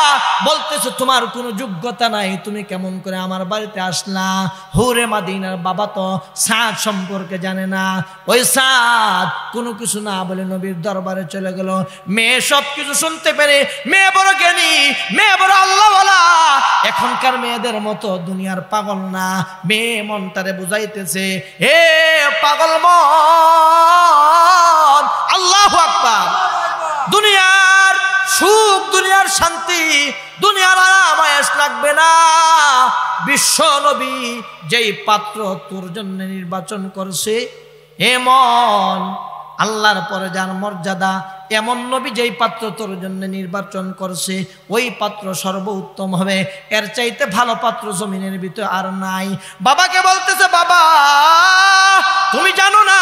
বলতেছে, তোমার কোনো যোগ্যতা নাই, তুমি কেমন করে আমার বাড়িতে আসলা? হুরে মাদিনার বাবা তো সাদ সম্পর্কে জানে না। ওই সাদ কোনো কিছু না বলে নবীর দরবারে চলে গেল। মেয়ে সব কিছু শুনতে পেরে, মেয়ে বড় জ্ঞানী, মেয়ে বড় আল্লাহওয়ালা, এখনকার মেয়েদের মতো দুনিয়ার পাগল না। মেয়ে মনটারে বুঝাইতেছে, এ পাগল মন, আল্লাহু আকবার, দুনিয়ার সুখ, দুনিয়ার শান্তি, দুনিয়ার আরাম আয়েশ লাগবে না। বিশ্ব নবী যেই পাত্র তোর জন্য নির্বাচন করছে, এমন আল্লাহর পরে যার মর্যাদা, এমন নবী যেই পাত্র তোর জন্য নির্বাচন করছে, ওই পাত্র সর্বোত্তম হবে। এর চাইতে ভালো পাত্র জমিনের ভিতরে আর নাই। বাবাকে বলতেছে, বাবা তুমি জানো না,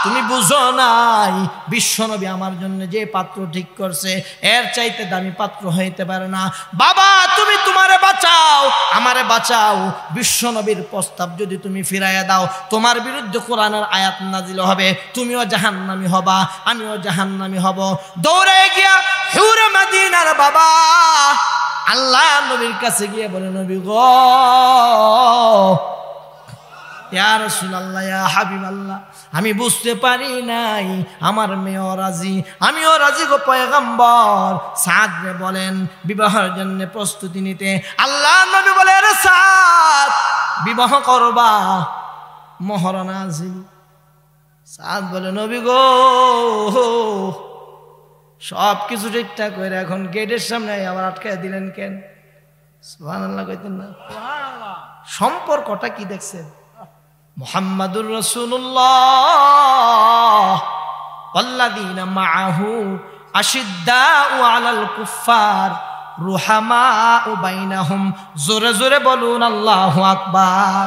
তুমি বুঝো নাই, বিশ্বনবী আমার জন্য যে পাত্র ঠিক করছে এর চাইতে দামি পাত্র হইতে পারে না। বাবা তুমি তোমারে বাঁচাও, আমারে বাঁচাও। বিশ্বনবীর প্রস্তাব যদি তুমি ফিরাইয়া দাও, তোমার বিরুদ্ধে কোরআনের আয়াত নাজিল হবে, তুমিও জাহান্নামী হবা, আমিও জাহান্নামী হব। দৌড়ে গিয়া হুরে মদিনার বাবা আল্লাহ নবীর কাছে গিয়ে বলে, নবী গো, ইয়া রাসূলুল্লাহ, ইয়া হাবিবাল্লাহ, আমি বুঝতে পারি নাই, আমার মেয়েও রাজি, আমিও রাজি গো পয়গম্বর। সাদ বলেন বিবাহের জন্য প্রস্তুতি নিতে। আল্লাহ নবী বলে, রে সাদ, বিবাহ করবা, মোহর নাজিল। সাদ বলে, নবী গো, সব কিছু ঠিকঠাক করে এখন গেটের সামনে আবার আটকায় দিলেন কেন? সুবহানাল্লাহ কইতেন না? সম্পর্কটা কি দেখছেন? মুহাম্মাদুর রাসূলুল্লাহ ওয়াল্লাযীনা মাআহু আশিদ্দাউ আলাল কুফফার রুহামাউ বাইনাহুম। জোরে জোরে বলুন আল্লাহু আকবার।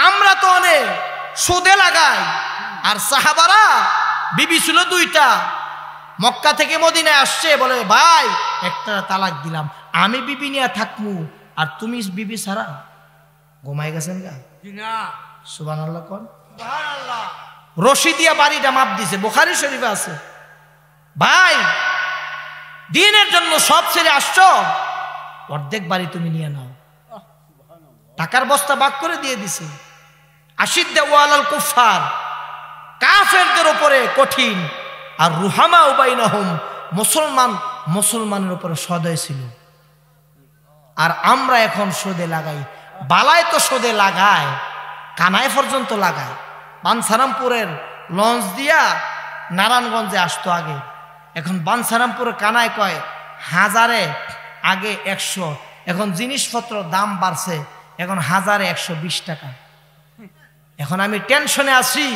আমরা তো অনেক সুদে লাগাই, আর সাহাবারা বিবি ছিল দুইটা, মক্কা থেকে মদিনায় আসছে, বলে ভাই একটা তালাক দিলাম, আমি বিবি নিয়ে থাকমু আর তুমি বিবি ছাড়া। ঘুমাই গেছেন গা? সুবহানাল্লাহ কোন? রশি দিয়া বাড়িটা মাপ দিছে, বুখারী শরীফে আছে। ভাই দিনের জন্য সব ছেড়ে আসছো, অর্ধেক বাড়ি তুমি নিয়ে নাও। টাকার বস্তা ভাগ করে দিয়ে দিছে। আশিদ্দাউ আলাল কুফফার, কাফেরদের উপরে কঠিন, আর রুহামাউ বাইনাহুম, মুসলমানের উপরে সদয় ছিল। আর আমরা এখন সুদে লাগাই। বালায় তো সুদে লাগায়, কানায় পর্যন্ত লাগায়। বানসারামপুরের লঞ্চ দিয়া নারায়ণগঞ্জে আসতো আগে, এখন বানসারামপুরের কানায় কয় হাজারে, আগে 100, এখন জিনিসপত্র দাম বাড়ছে, এখন হাজারে 120 টাকা। এখন আমি টেনশনে আছি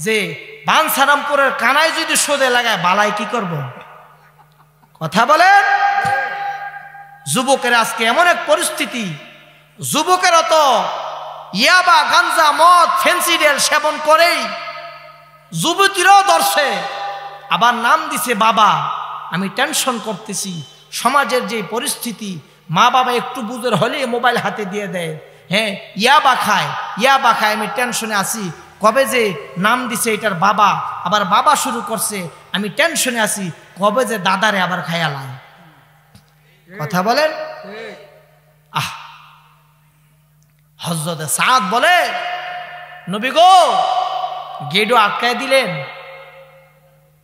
যে বানসারামপুরের কানায় যদি সুদে লাগায়, বালায় কি করব? কথা বলেন। যুবকের আজকে এমন এক পরিস্থিতি, যুবকেরা তো ইয়াবা, গাঞ্জা, মদ, ফেন্সিডেল সেবন করেই যুবতীরাও ধরছে, আবার নাম দিছে বাবা। আমি টেনশন করতেছি, সমাজের যে পরিস্থিতি, মা বাবা একটু বুঝের হলে মোবাইল হাতে দিয়ে দেয়, হ্যাঁ ইয়াবা খায়, ইয়াবা খায়। আমি টেনশনে আছি, কবে যে নাম দিছে এটার বাবা, আবার বাবা শুরু করছে। আমি টেনশনে আছি, কবে যে দাদারে আবার খায়ালাম। কথা বলেন। আহ, হযরতে সাদ বলে, নবী গো, গেটও আটকায় দিলেন,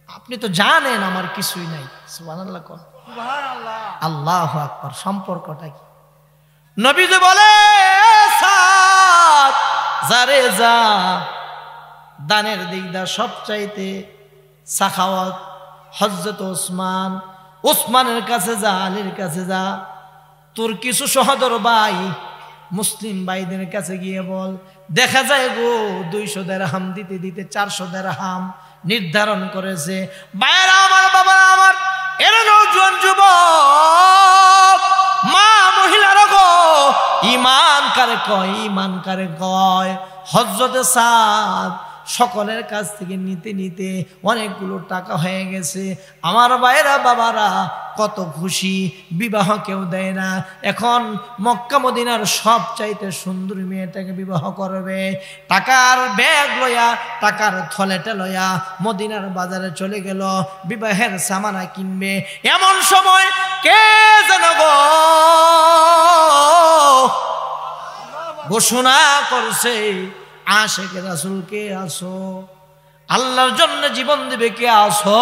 আপনি তো জানেন আমার কিছুই নাই। সুবহানাল্লাহ কোন? আল্লাহু আকবার। সম্পর্কটা কি? নবী যে বলে, সাদ যারে যা, দানের দিকটা সবচাইতে সাখাওয়াত। হযরত ওসমানের কাছে যা, আলীর কাছে যা, তোর কিছু সহোদর ভাই মুসলিম ভাইদের কাছে গিয়ে বল, দেখা যায় গো 200 দিরহাম দিতে দিতে 400 দিরহাম নির্ধারণ করেছে। ভাইয়েরা আমার, বাবারা আমার, এরা নওজোয়ান যুবক, মা মহিলারা গো, ঈমান কারে কয় ঈমান কারে কয় হযরতে সাদ সকলের কাছ থেকে নিতে নিতে অনেকগুলো টাকা হয়ে গেছে আমার ভাইরা বাবারা কত খুশি বিবাহ কেউ দেয় না এখন মক্কা মদিনার সবচাইতে সুন্দরী মেয়েটাকে বিবাহ করবে টাকার ব্যাগ লয়া টাকার থলেটা লয়া মদিনার বাজারে চলে গেল বিবাহের সামানা কিনবে এমন সময় কে যেন গো ঘোষণা করছে আশিক রাসূল কে আসো আল্লাহর জন্য জীবন দিবে কে আসো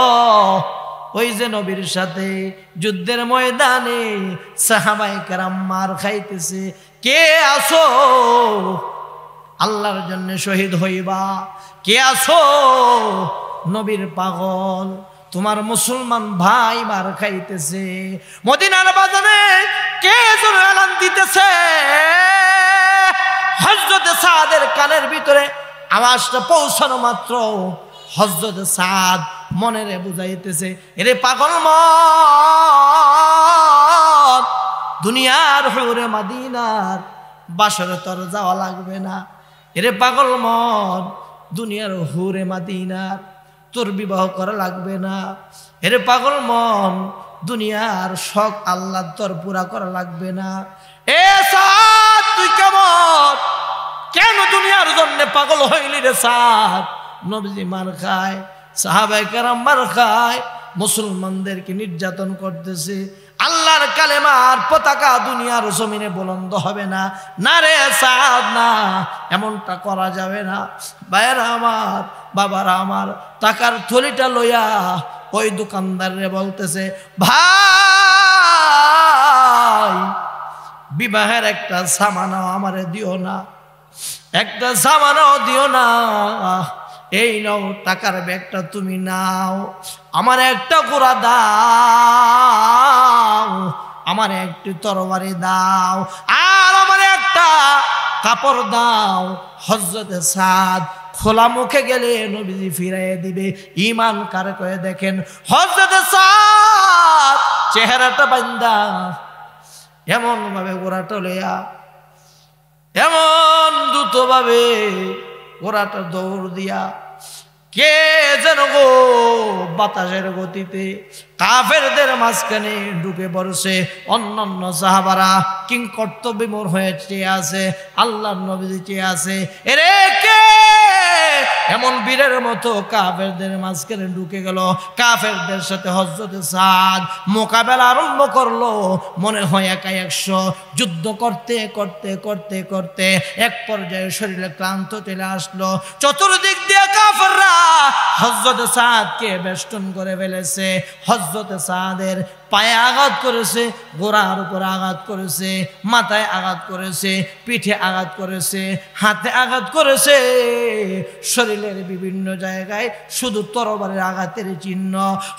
ওই যে নবীর সাথে যুদ্ধের ময়দানে সাহাবায়ে কেরাম মার খাইতেছে কে আসো আল্লাহর জন্য শহীদ হইবা কে আসো নবীর পাগল তোমার মুসলমান ভাই মার খাইতেছে মদিনার বাজারে কে যেন এলান দিতেছে হযরত সাদের কানের ভিতরে আওয়াজটা পৌঁছানো মাত্র হযরত সাদ মনেরে বুঝাইতেছে এরে পাগল মন দুনিয়ার হুরে মদিনার বাসরে তোর যাওয়া লাগবে না এরে পাগল মন দুনিয়ার হুরে মদিনার তোর বিবাহ করা লাগবে না এরে পাগল মন দুনিয়ার শখ আল্লাহ তোর পুরা করা লাগবে না এ সাদ তুই কেন দুনিয়ার জন্য পাগল হইলি রে সাদ নবীজি মার খায় সাহাবায়ে কেরাম মার খায় মুসলমানদেরকে নির্যাতন করতেছে আল্লাহর কালেমার পতাকা দুনিয়ার জমিনে বুলন্দ হবে না না রে সাদ না এমনটা করা যাবে না ভাইরা আমার বাবারা আমার টাকার থলিটা লইয়া ওই দোকানদারে বলতেছে ভাই বিবাহের একটা সামানাও আমারে দিও না একটা সামানাও দিও না এই নাও টাকার ব্যাগটা তুমি নাও আমার একটা ঘোড়া দাও আমার একটি তরবারি দাও আর আমার একটা কাপড় দাও হযরতে সাদ খোলা মুখে গেলে নবীজি ফিরাইয়ে দিবে ঈমান কার কয়ে দেখেন হযরতে সাদ চেহারাটা বান্দা এমন ভাবে ঘোড়াটা লইয়া এমন দ্রুতভাবে ঘোড়াটা দৌড় দিয়া কে যেন গো বাতাসের গতিতে কাফেরদের মাঝখানে ঢুকে পড়ছে অন্যান্য সাহাবারা কিং কর্তব্যমোর হয়ে চেয়ে আছে আল্লাহর নবীজি চেয়ে আছে এরে কে এমন বীরের মতো কাফেরদের মাঝখানে ঢুকে গেল কাফেরদের সাথে হযরতে সাদ মোকাবেলা আরম্ভ করলো মনে হয় একাই 100 যুদ্ধ করতে করতে করতে করতে এক পর্যায়ে শরীরে ক্লান্ত চলে আসলো চতুর্দিক দিয়ে কাফেররা হযরতে সাদকে বেষ্টন করে ফেলেছে হযরতে সাদের পায়ে আঘাত করেছে গোড়ার উপর আঘাত করেছে মাথায় আঘাত করেছে পিঠে আঘাত করেছে হাতে আঘাত করেছে শরীরের বিভিন্ন জায়গায় শুধু তরবারের আঘাতের চিহ্ন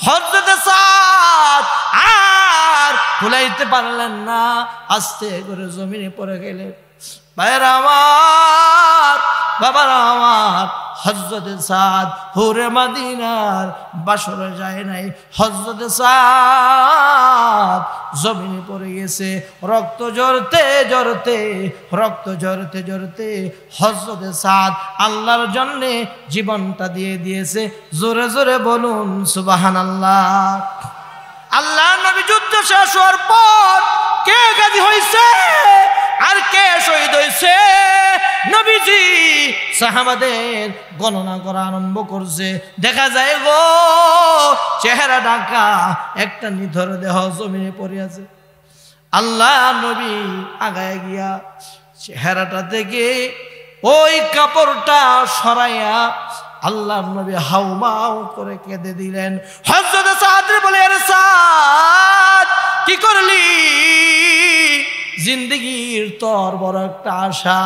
হযরতে সাদ আর ভুলাইতে পারলেন না আস্তে করে জমিনে পড়ে গেলেন ভাইরা আমার বাবারা আমার হযরতে সাদ হুরে মদিনার বাসরে যায় নাই হযরতে সাদ জমিনে পড়ে গেছে রক্ত ঝরতে ঝরতে রক্ত ঝরতে ঝরতে হযরতে সাদ আল্লাহর জন্য জীবনটা দিয়ে দিয়েছে জোরে জোরে বলুন সুবহানাল্লাহ আল্লাহ নবী যুদ্ধ শেষ হওয়ার পর কে গাজী হইছে আর কে শহীদ হইছে নবীজি সাহাবাদের গণনা করা আরম্ভ করছে দেখা যায় গো চেহারা ঢাকা একটা নিথর দেহ জমিনে পড়ে আছে আল্লাহ নবী আগায় গিয়া চেহারাটা থেকে ওই কাপড়টা সরাইয়া আল্লাহ নবী হাউমাউ করে কেঁদে দিলেন হযরত সাদ বলে আরে সাদ কি করলি জিন্দগির তোর বড় একটা আশা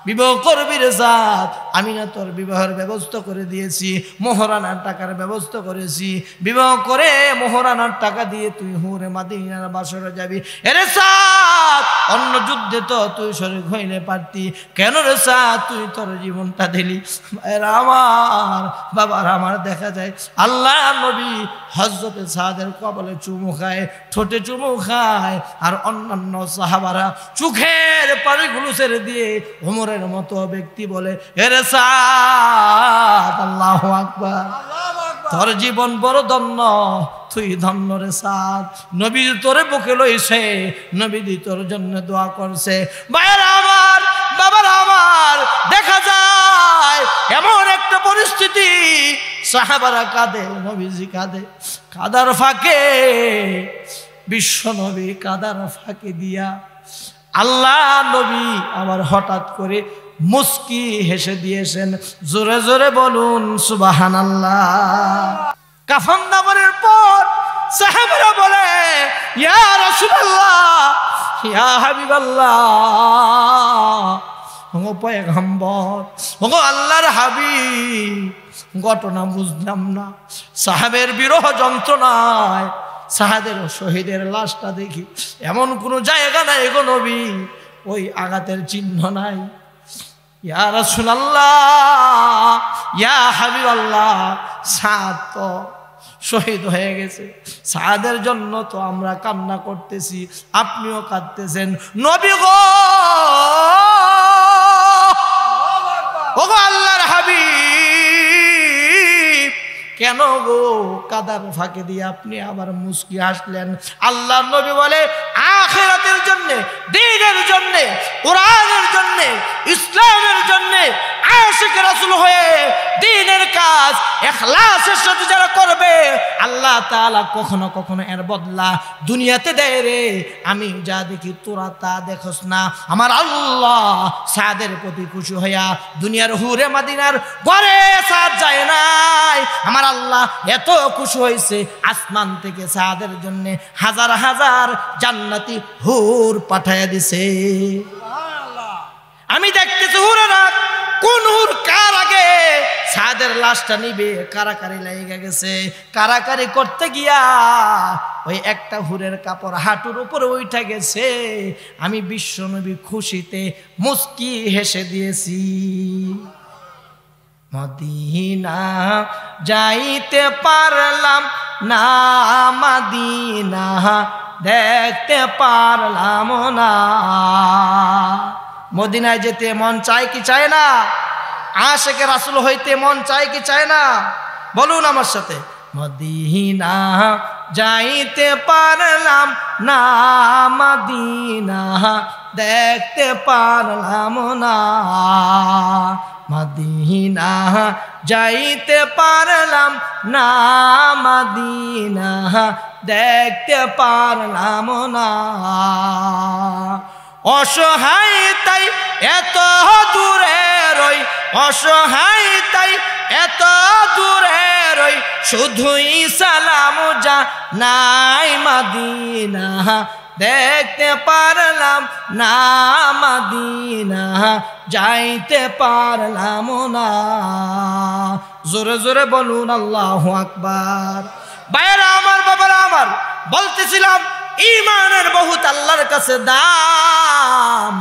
বিবাহ করবি রে সাদ আমি না তোর বিবাহের ব্যবস্থা করে দিয়েছি মোহরানার টাকার ব্যবস্থা করেছি বিবাহ করে মোহরানার টাকা দিয়ে তুই হুরে মদিনার বাসরে যাবি এরে সাদ অন্য যুদ্ধে তো তুই শরীক হইলে পারতি কেন রে সাদ তুই তোর জীবনটা দিলি আমার বাবার আমার দেখা যায় আল্লাহ নবী হযরতে সাদের কপালে চুমু খায় ঠোঁটে চুমু খায় আর অন্যান্য সাহাবারা চোখে চোখের পানিগুলো ছেড়ে দিয়ে ওমরের মতো ব্যক্তি বলে, এরে সাদ, আল্লাহু আকবার, তোর জীবন বড় ধন্য, তুই ধন্য রে সাদ। নবী তোরে বুকে লইছে, নবী তোর জন্য দোয়া করছে। ভাইরা আমার, বাবারা আমার, দেখা যায় এমন একটা পরিস্থিতি, সাহাবারা কাঁদে, নবীজি কাঁদে। কাদার ফাঁকে বিশ্ব নবী কাদার ফাঁকে দিয়া আল্লাহ নবী আমার হঠাৎ করে মুস্কি হেসে দিয়েছেন। জোরে জোরে বলুন সুবহানাল্লাহ। কাফন দাফনের পর সাহাবারা বলে, ইয়া রাসূলুল্লাহ, ইয়া হাবিবাল্লাহ, ও পয়গম্বর, ও আল্লাহর হাবিব, ঘটনা বুঝলাম না। সাহাবের বিরহ যন্ত্রণায় সাহাদের শহীদের লাশটা দেখি, এমন কোনো জায়গা নাই গো নবী ওই আঘাতের চিহ্ন নাই। ইয়া রাসূলুল্লাহ, ইয়া হাবিবাল্লাহ, সাদ তো শহীদ হয়ে গেছে, সাদের জন্য তো আমরা কান্না করতেছি, আপনিও কাঁদতেছেন। নবী গো, ও গো আল্লাহর হাবিব, কেন গো কাদার ফাঁকে দিয়ে আপনি আবার মুস্কি হাসলেন? আল্লাহর নবী বলে, আখিরাতের জন্য, দ্বীনের জন্য, কোরআনের জন্য, ইসলামের জন্য আশিক রাসূল হয়ে দ্বীনের কাজ ইখলাসের সাথে যারা করবে, আল্লাহ তাআলা কখনো কখনো এর বদলা দুনিয়াতে দেয় রে। আমি যা দেখি তোরা তা দেখোস না। আমার আল্লাহ সাদের প্রতি খুশি হইয়া দুনিয়ার হুরে মদিনার ঘরে সাদ যায় নাই। আমার আল্লাহ এত খুশি হয়েছে, আসমান থেকে সাদের জন্য হাজার হাজার জান্নাতি হুর পাঠাইয়া দিছে। আমি দেখতেছি হুরেরা কোন হুর কার আগে সাদের লাশটা নিবে, কারাকারি লেগে গেছে। কারাকারি করতে গিয়া ওই একটা হুরের কাপড় হাঁটুর উপরে উঠে গেছে। আমি বিশ্বনবী খুশিতে মুস্কি হেসে দিয়েছি। মদিনা যাইতে পারলাম না, মদিনা দেখতে পারলাম না। মদিনায় যেতে মন চায় কি চায় না? আশিকে রাসূল হইতে মন চায় কি চায় না? বলুন আমার সাথে, মদিনা যাইতে পারলাম না, মদিনা দেখতে পারলাম না। মদিনা যাইতে পারলাম না, মদিনা দেখতে পারলাম না। অসহায় তাই এত দূরে রই, অসহায় তাই এত দূরে রই, শুধুই সালাম যা নাই মদিনা দেখতে পারলাম না, মদিনা যাইতে পারলাম না। জোরে জোরে বলুন আল্লাহু আকবার। ভাইরা আমার, বাবারা আমার, বলতেছিলাম ঈমানের বহুত আল্লাহর কাছে দাম।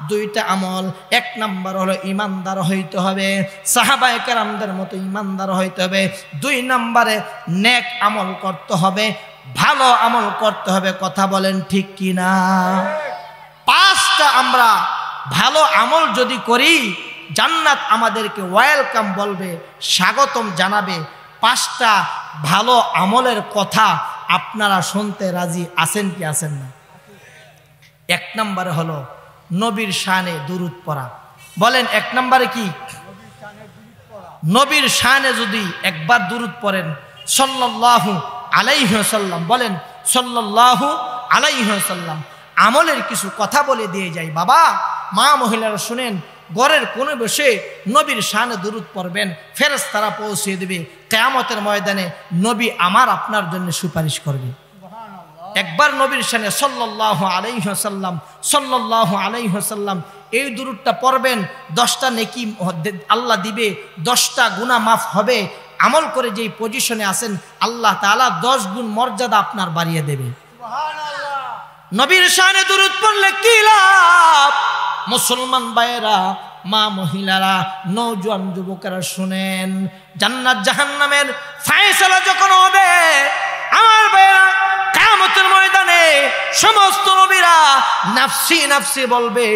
দুইটা আমল, এক নাম্বার হলো ইমানদার হইতে হবে, সাহাবায়ে কেরামদের মতো ইমানদার হইতে হবে। দুই নাম্বারে নেক আমল করতে হবে, ভালো আমল করতে হবে। কথা বলেন ঠিক কি না? পাঁচটা আমরা ভালো আমল যদি করি, জান্নাত আমাদেরকে ওয়েলকাম বলবে, স্বাগতম জানাবে। পাঁচটা ভালো আমলের কথা আপনারা শুনতে রাজি আছেন কি আছেন না? এক নম্বরে হলো নবীর শানে দুরূদ পড়া। বলেন এক নম্বরে কি? নবীর শানে যদি একবার দুরূদ পড়েন, সাল্লাল্লাহু আলাইহি ওয়াসাল্লাম, বলেন সাল্লাল্লাহু আলাইহি ওয়াসাল্লাম, আমলের কিছু কথা বলে দিয়ে যাই। বাবা মা মহিলারা শুনেন, ঘরের কোণে বসে নবীর শানে দুরূদ পড়বেন, ফেরেশতারা পৌঁছে দেবে। কিয়ামতের ময়দানে নবী আমার আপনার জন্য সুপারিশ করবে। একবার নবীর শানে সাল্লাল্লাহু আলাইহি ওয়াসাল্লাম, সাল্লাল্লাহু আলাইহি ওয়াসাল্লাম এই দুরূদটা পড়বেন, 10টা নেকি আল্লাহ দিবে, 10টা গুনাহ মাফ হবে। আমল করে যেই পজিশনে আছেন, আল্লাহ তাআলা 10 গুণ মর্যাদা আপনার বাড়িয়ে দেবে। সুবহানাল্লাহ। নবীর শানে দুরূদ পড়লে কি লাভ? মুসলমান ভাইয়েরা, মা মহিলারা, নওজোয়ান যুবকেরা শুনেন, জান্নাত জাহান্নামের ফয়সালা যখন হবে, আমার ভাইয়েরা, কিয়ামতের ময়দানে সমস্ত নবীরা নাফসি নাফসি বলবে।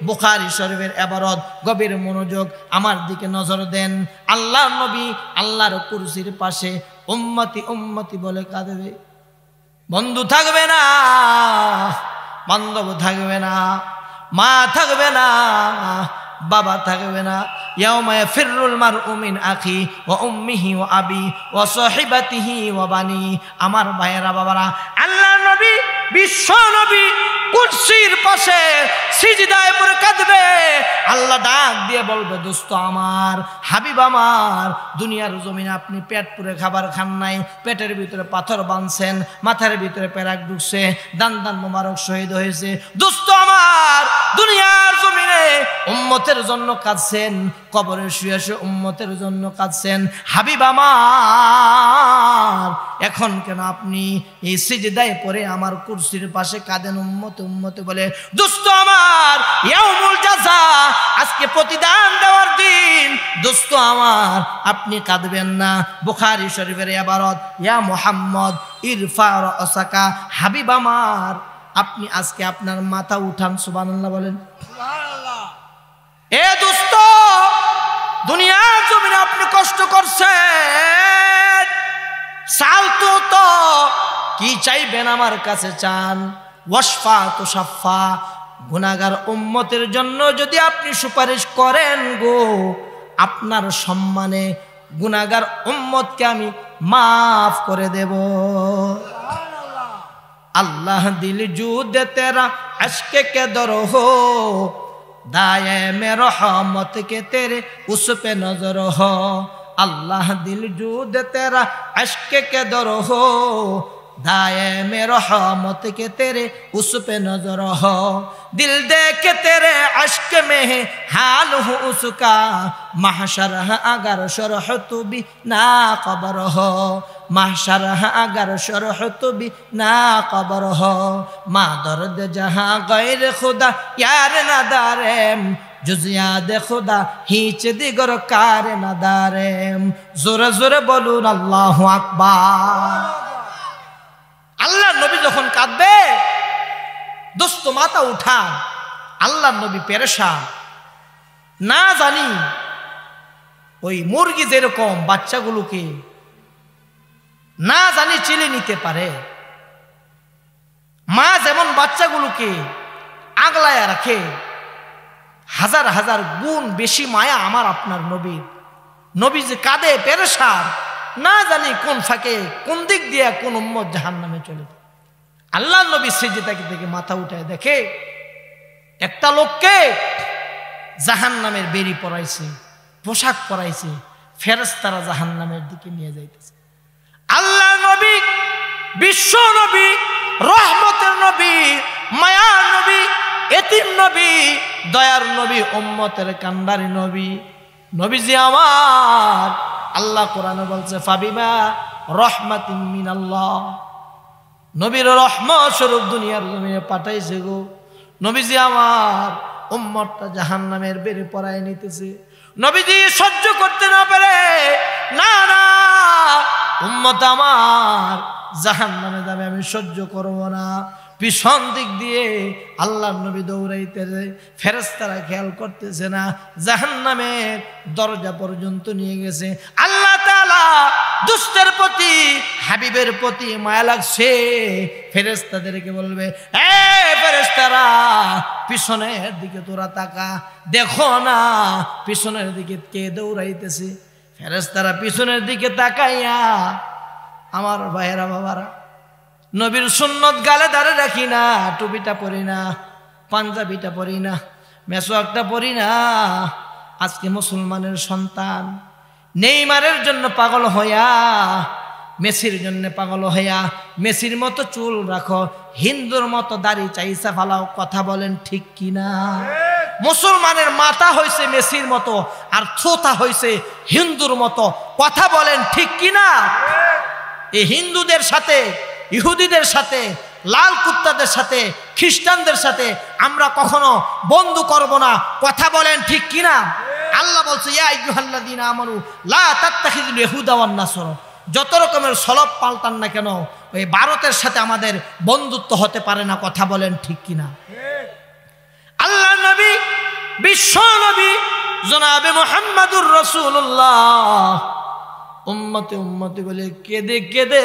বুখারী শরীফের ইবারত, গভীর মনোযোগ আমার দিকে নজর দেন। আল্লাহর নবী আল্লাহর কুরসির পাশে উম্মতি উম্মতি বলে কাঁদবে। বন্ধু থাকবে না, বান্ধব থাকবে না, মা থাকবে না, বাবা থাকবে না। ইয়াউমা ইয়াফিরুল মারউ মিন আখি ওয়া উম্মিহি ওয়া আবি ওয়া সাহিবাতিহি ওয়া বানি। আমার ভাইয়েরা বাবারা, আল্লাহর নবী বিশ্ব নবী কুরসির পাশে সিজদায় পড়ে কাঁদবে। আল্লাহ ডাক দিয়ে বলবে, দোস্ত আমার, হাবিব আমার, দুনিয়ার জমিনে আপনি পেট পুরে খাবার খান নাই, পেটের ভিতরে পাথর বাঁধছেন, মাথার ভিতরে পেরাক ঢুকছে, দান দান মোবারক শহীদ হয়েছে। দোস্ত আমার, দুনিয়ার জমিনে উম্মতের জন্য কাঁদছেন, কবরে শুয়ে শুয়ে উম্মতের জন্য কাঁদছেন। হাবিব আমার, এখন কেন আপনি এই সিজদায় পড়ে আমার কুরসির পাশে কাঁদেন উম্মত উম্মত বলে? দোস্ত আমার, ইয়াউমুল জাযা, আজকে প্রতিদান দেওয়ার দিন। দোস্ত আমার, আপনি কাঁদবেন না। বুখারী শরীফের ইবারত, ইয়া মুহাম্মদ ইরফা রাসাকা, হাবিব আমার, আপনি আজকে আপনার মাথা উঠান। সুবহানাল্লাহ বলেন। সুবহানাল্লাহ। এ দোস্ত, দুনিয়ার জমিনে আপনি কষ্ট করছেন, চাল তো কি চাইবেন আমার কাছে চান। ওয়াশফা তো সাফা, গুনাহগার উম্মতের জন্য যদি আপনি সুপারিশ করেন গো, আপনার সম্মানে গুনাহগার উম্মতকে আমি মাফ করে দেব। अल्लाह दिल जूद तेरा अश्क के दर हो, दाए में रहमत के तेरे उस पे नजर हो। अल्लाह दिल जूद तेरा अश्क के दर हो, दाए में रहमत के तेरे उस पे नजर हो। दिल दे के तेरे अश्क में है हाल हो उसका, महशर है अगर शरह तो भी ना कबर हो। महशर है अगर शरह तो भी ना कबर हो। मा दर्द जहाँ गैर खुदा यार न दारेम, जुज याद खुदा हिच दिगर कार न दारेम। जोरे जोरे बोलून अल्लाहु আকবার। আল্লাহ নবী যখন কাঁদবে, দোস্ত মাথা উঠান। আল্লাহ নবী পেরেশান। না জানি ওই মুরগি যেরকম বাচ্চাগুলোকে না জানি চিলে নিতে পারে, মা যেমন বাচ্চাগুলোকে আগলায়া রাখে, হাজার হাজার গুণ বেশি মায়া আমার আপনার নবীর। নবী যে কাঁদে পেরেশান, না জানি কোন ফাঁকে কোন দিক দিয়ে কোন উম্মত জাহান্নামে চলে যায়। আল্লাহ নবী সিজদাকে থেকে মাথা উঠায় দেখে একটা লোককে জাহান্নামের বেরি পরাইছে, পোশাক পরাইছে, ফেরেশতারা জাহান্নামের দিকে নিয়ে যাইতেছে। আল্লাহ নবী বিশ্ব নবী, রহমতের নবী, মায়ার নবী, এতিম নবী, দয়ার নবী, উম্মতের কান্ডারি নবী। নবীজি আমার, আল্লাহ কোরআনে বলছে ফাবিমা রহমাতিন মিনাল্লাহ, নবীর রহমত স্বরূপ দুনিয়ার জমিনে পাঠাইছে গো। নবীজি আমার উম্মতটা জাহান্নামের বেড়ে পড়ায় নিতেছে। নবীজি সহ্য করতে না পারে, না না উম্মত আমার জাহান্নামে যাবে, আমি সহ্য করব না। পিছন দিক দিয়ে আল্লাহর নবী দৌড়াইতেছে, ফেরেশতারা খেয়াল করতেছে না, জাহান্নামের দরজা পর্যন্ত নিয়ে গেছে। আল্লাহ তাআলা দুষ্টের প্রতি, হাবিবের প্রতি মায়া লাগছে, ফেরেশতাদেরকে বলবে, এ ফেরেশতারা পিছনের দিকে তোরা তাকা, দেখো না পিছনের দিকে কে দৌড়াইতেছে। ফেরেশতারা পিছনের দিকে তাকাইয়া, আমার ভাইয়েরা বাবারা, নবীর সুন্নত গালে দাঁড়ে রাখি না, টুপিটা পরি না, পাঞ্জাবিটা পরি না, মেসওয়াকটা পরি না। আজকে মুসলমানের সন্তান নেইমারের জন্য পাগল হইয়া, মেসির জন্য পাগল হইয়া, মেসির মতো চুল রাখো, হিন্দুর মতো দাড়ি চাইসা ফালাও। কথা বলেন ঠিক কিনা? মুসলমানের মাথা হইছে মেসির মতো, আর থোতা হইছে হিন্দুর মতো। কথা বলেন ঠিক কিনা? এই হিন্দুদের সাথে, ইহুদিদের সাথে, লাল কুত্তাদের সাথে, খ্রিস্টানদের সাথে আমরা কখনো বন্ধু করব না। কথা বলেন ঠিক কিনা? আল্লাহ বলছে, ইয়া আইয়ুহাল্লাযীনা আমানু লা তাত্তাখিযুল ইয়াহুদা ওয়ান নাসারা, যত রকমের সলব পাল্টান না কেন, ওই ভারতের সাথে আমাদের বন্ধুত্ব হতে পারে না। কথা বলেন ঠিক কিনা? আল্লাহ নবী, বিশ্ব নবী জনাবে মুহাম্মাদুর রাসূলুল্লাহ উম্মতে উম্মতে বলে কেঁদে কেঁদে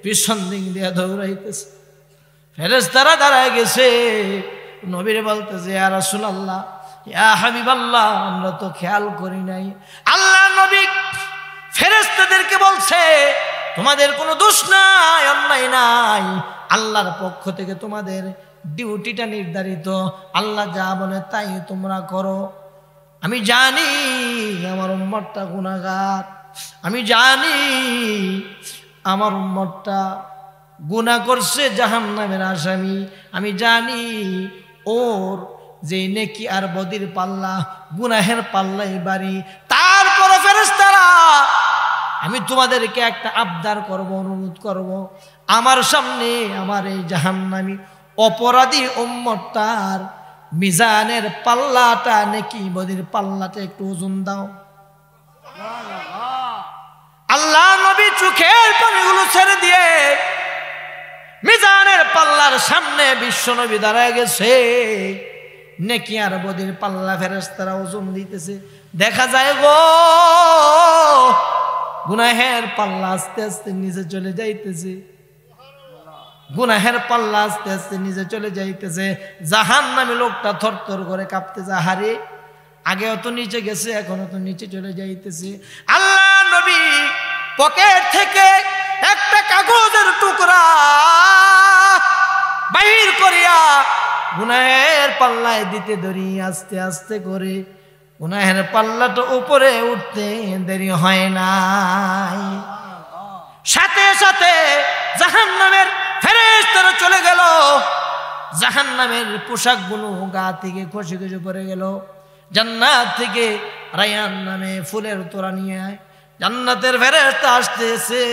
পিছন দিক দিয়ে দৌড়াইতেছে। ফেরেশতারা দাঁড়ায় গেছে, নবীরে বলতেছে ইয়া রাসূলুল্লাহ, ইয়া হাবিবাল্লাহ, আমরা তো খেয়াল করি নাই। আল্লাহ নবী ফেরেশতাদেরকে বলছে তোমাদের কোনো দোষ নাই, অন্যায় নাই, আল্লাহর পক্ষ থেকে তোমাদের ডিউটিটা নির্ধারিত, আল্লাহ যা বলে তাই তোমরা করো। আমি জানি আমার উম্মতটা গুনাহগার, আমি জানি আমার উম্মতটা গুনাহ করছে, জাহান্নামের আসামি, আমি জানি ওর যে নেকি আর বদির পাল্লা, গুনাহের পাল্লাই বাড়ি। তারপরে ফেরেশতারা আমি তোমাদেরকে একটা আবদার করব, অনুরোধ করব, আমার সামনে আমার এই জাহান্নামী অপরাধী উম্মতটার মিজানের পাল্লাটা, নেকি বদির পাল্লাটা একটু ওজন দাও। আল্লাহ নবী চোখের পানিগুলো ছেড়ে দিয়ে মিজানের পাল্লার সামনে বিশ্ব নবী দাঁড়ায় গেছে। নেকি আর বদির পাল্লা ফেরেশতারা ওজন দিতেছে। দেখা যায় গো গুনাহের পাল্লা আস্তে আস্তে নিচে চলে যাইতেছে, গুনাহের পাল্লা আস্তে আস্তে নিচে চলে যাইতেছে। জাহান্নামী লোকটা থরথর করে কাঁপতেছে, হারে আগেও তো নিচে গেছে, এখনো তো নিচে চলে যাইতেছে। আল্লাহ নবী পকেট থেকে একটা কাগজের টুকরা বাহির করিয়া গুনাহের পাল্লায় দিতে ধরি, আস্তে আস্তে করে গুনাহের পাল্লাটা উপরে উঠতে দেরি হয় নাই। সাথে সাথে জাহান্নামের ফেরেশতারা চলে গেল, জাহান্নামের পোশাকগুলো গা থেকে খসে খসে পড়ে গেল। জান্নাত থেকে রায়ান নামে ফুলের তোড়া নিয়ে জান্নাতের ফেরেশতা আসতেছে,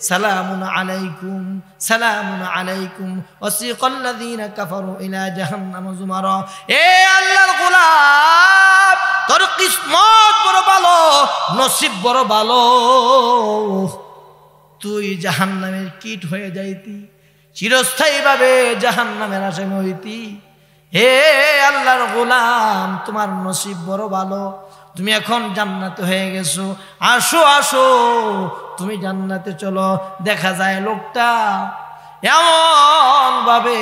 সালামুন আলাইকুম, সালামুন আলাইকুম, ওয়াসিকাল্লাযীনা কাফারু ইলা জাহান্নাম যুমারা। এ আল্লাহর গোলাম, তোর কিসমত বড় ভালো, নসিব বড় ভালো, তুই জাহান্নামের কীট হয়ে যাইতি, চিরস্থায়ীভাবে জাহান্নামের আসামি হইতি। হে আল্লাহর গোলাম, তোমার নসিব বড় ভালো, তুমি এখন জান্নাতে হয়ে গেছো, আসো আসো তুমি জান্নাতে চলো। দেখা যায় লোকটা এমন ভাবে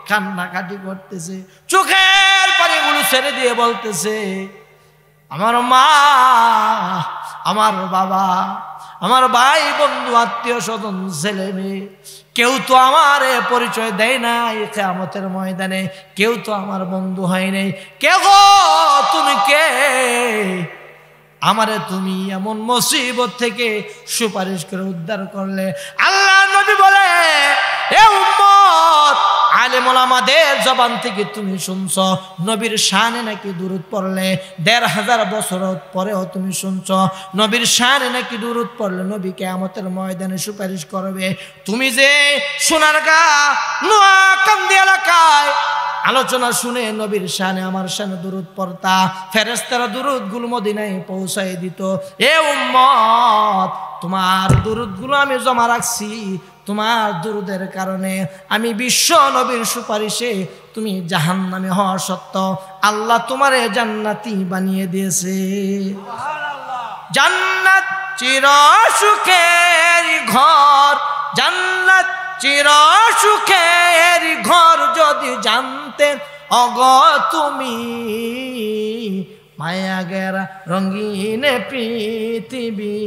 কান্নাকাটি করতেছে, চোখের পানিগুলো ছেড়ে দিয়ে বলতেছে, আমার মা, আমার বাবা, আমার ভাই বন্ধু আত্মীয় স্বজন ছেলে মেয়ে কেউ তো আমার পরিচয় দেয় নাই কিয়ামতের ময়দানে, কেউ তো আমার বন্ধু হয় নাই। কে গো তুমি কে? আমারে তুমি এমন মুসিবত থেকে সুপারিশ করে উদ্ধার করলে। আল্লাহ নবী বলে, এ উম্মত, আলেম ওলামাদের জবান থেকে তুমি শুনছ নবীর শানে নাকি দুরূদ পড়লে ১৫০০ বছর পরেও তুমি শুনছ নবীর শানে নাকি দুরূদ পড়লে নবী কিয়ামতের ময়দানে সুপারিশ করবে। তুমি যে সোনারগাঁ নোয়াকান্দি এলাকায় আলোচনা শুনে নবীর শানে আমার শানে দুরূদ পড়তা, ফেরেশতারা দুরূদগুলো মদিনায় পৌঁছায় দিত। এ উম্মত, তোমার দুরূদগুলো আমি জমা রাখছি, তোমার দুরূদের কারণে আমি বিশ্ব নবীর সুপারিশে তুমি জাহান্নামে হওয়া সত্ত্বেও আল্লাহ তোমারে জান্নাতি বানিয়ে দিয়েছে। জান্নাত চির সুখের ঘর, জান্নাত চির সুখের ঘর যদি জানতে অগ তুমি, মায়া গেরা রঙিন পৃথিবী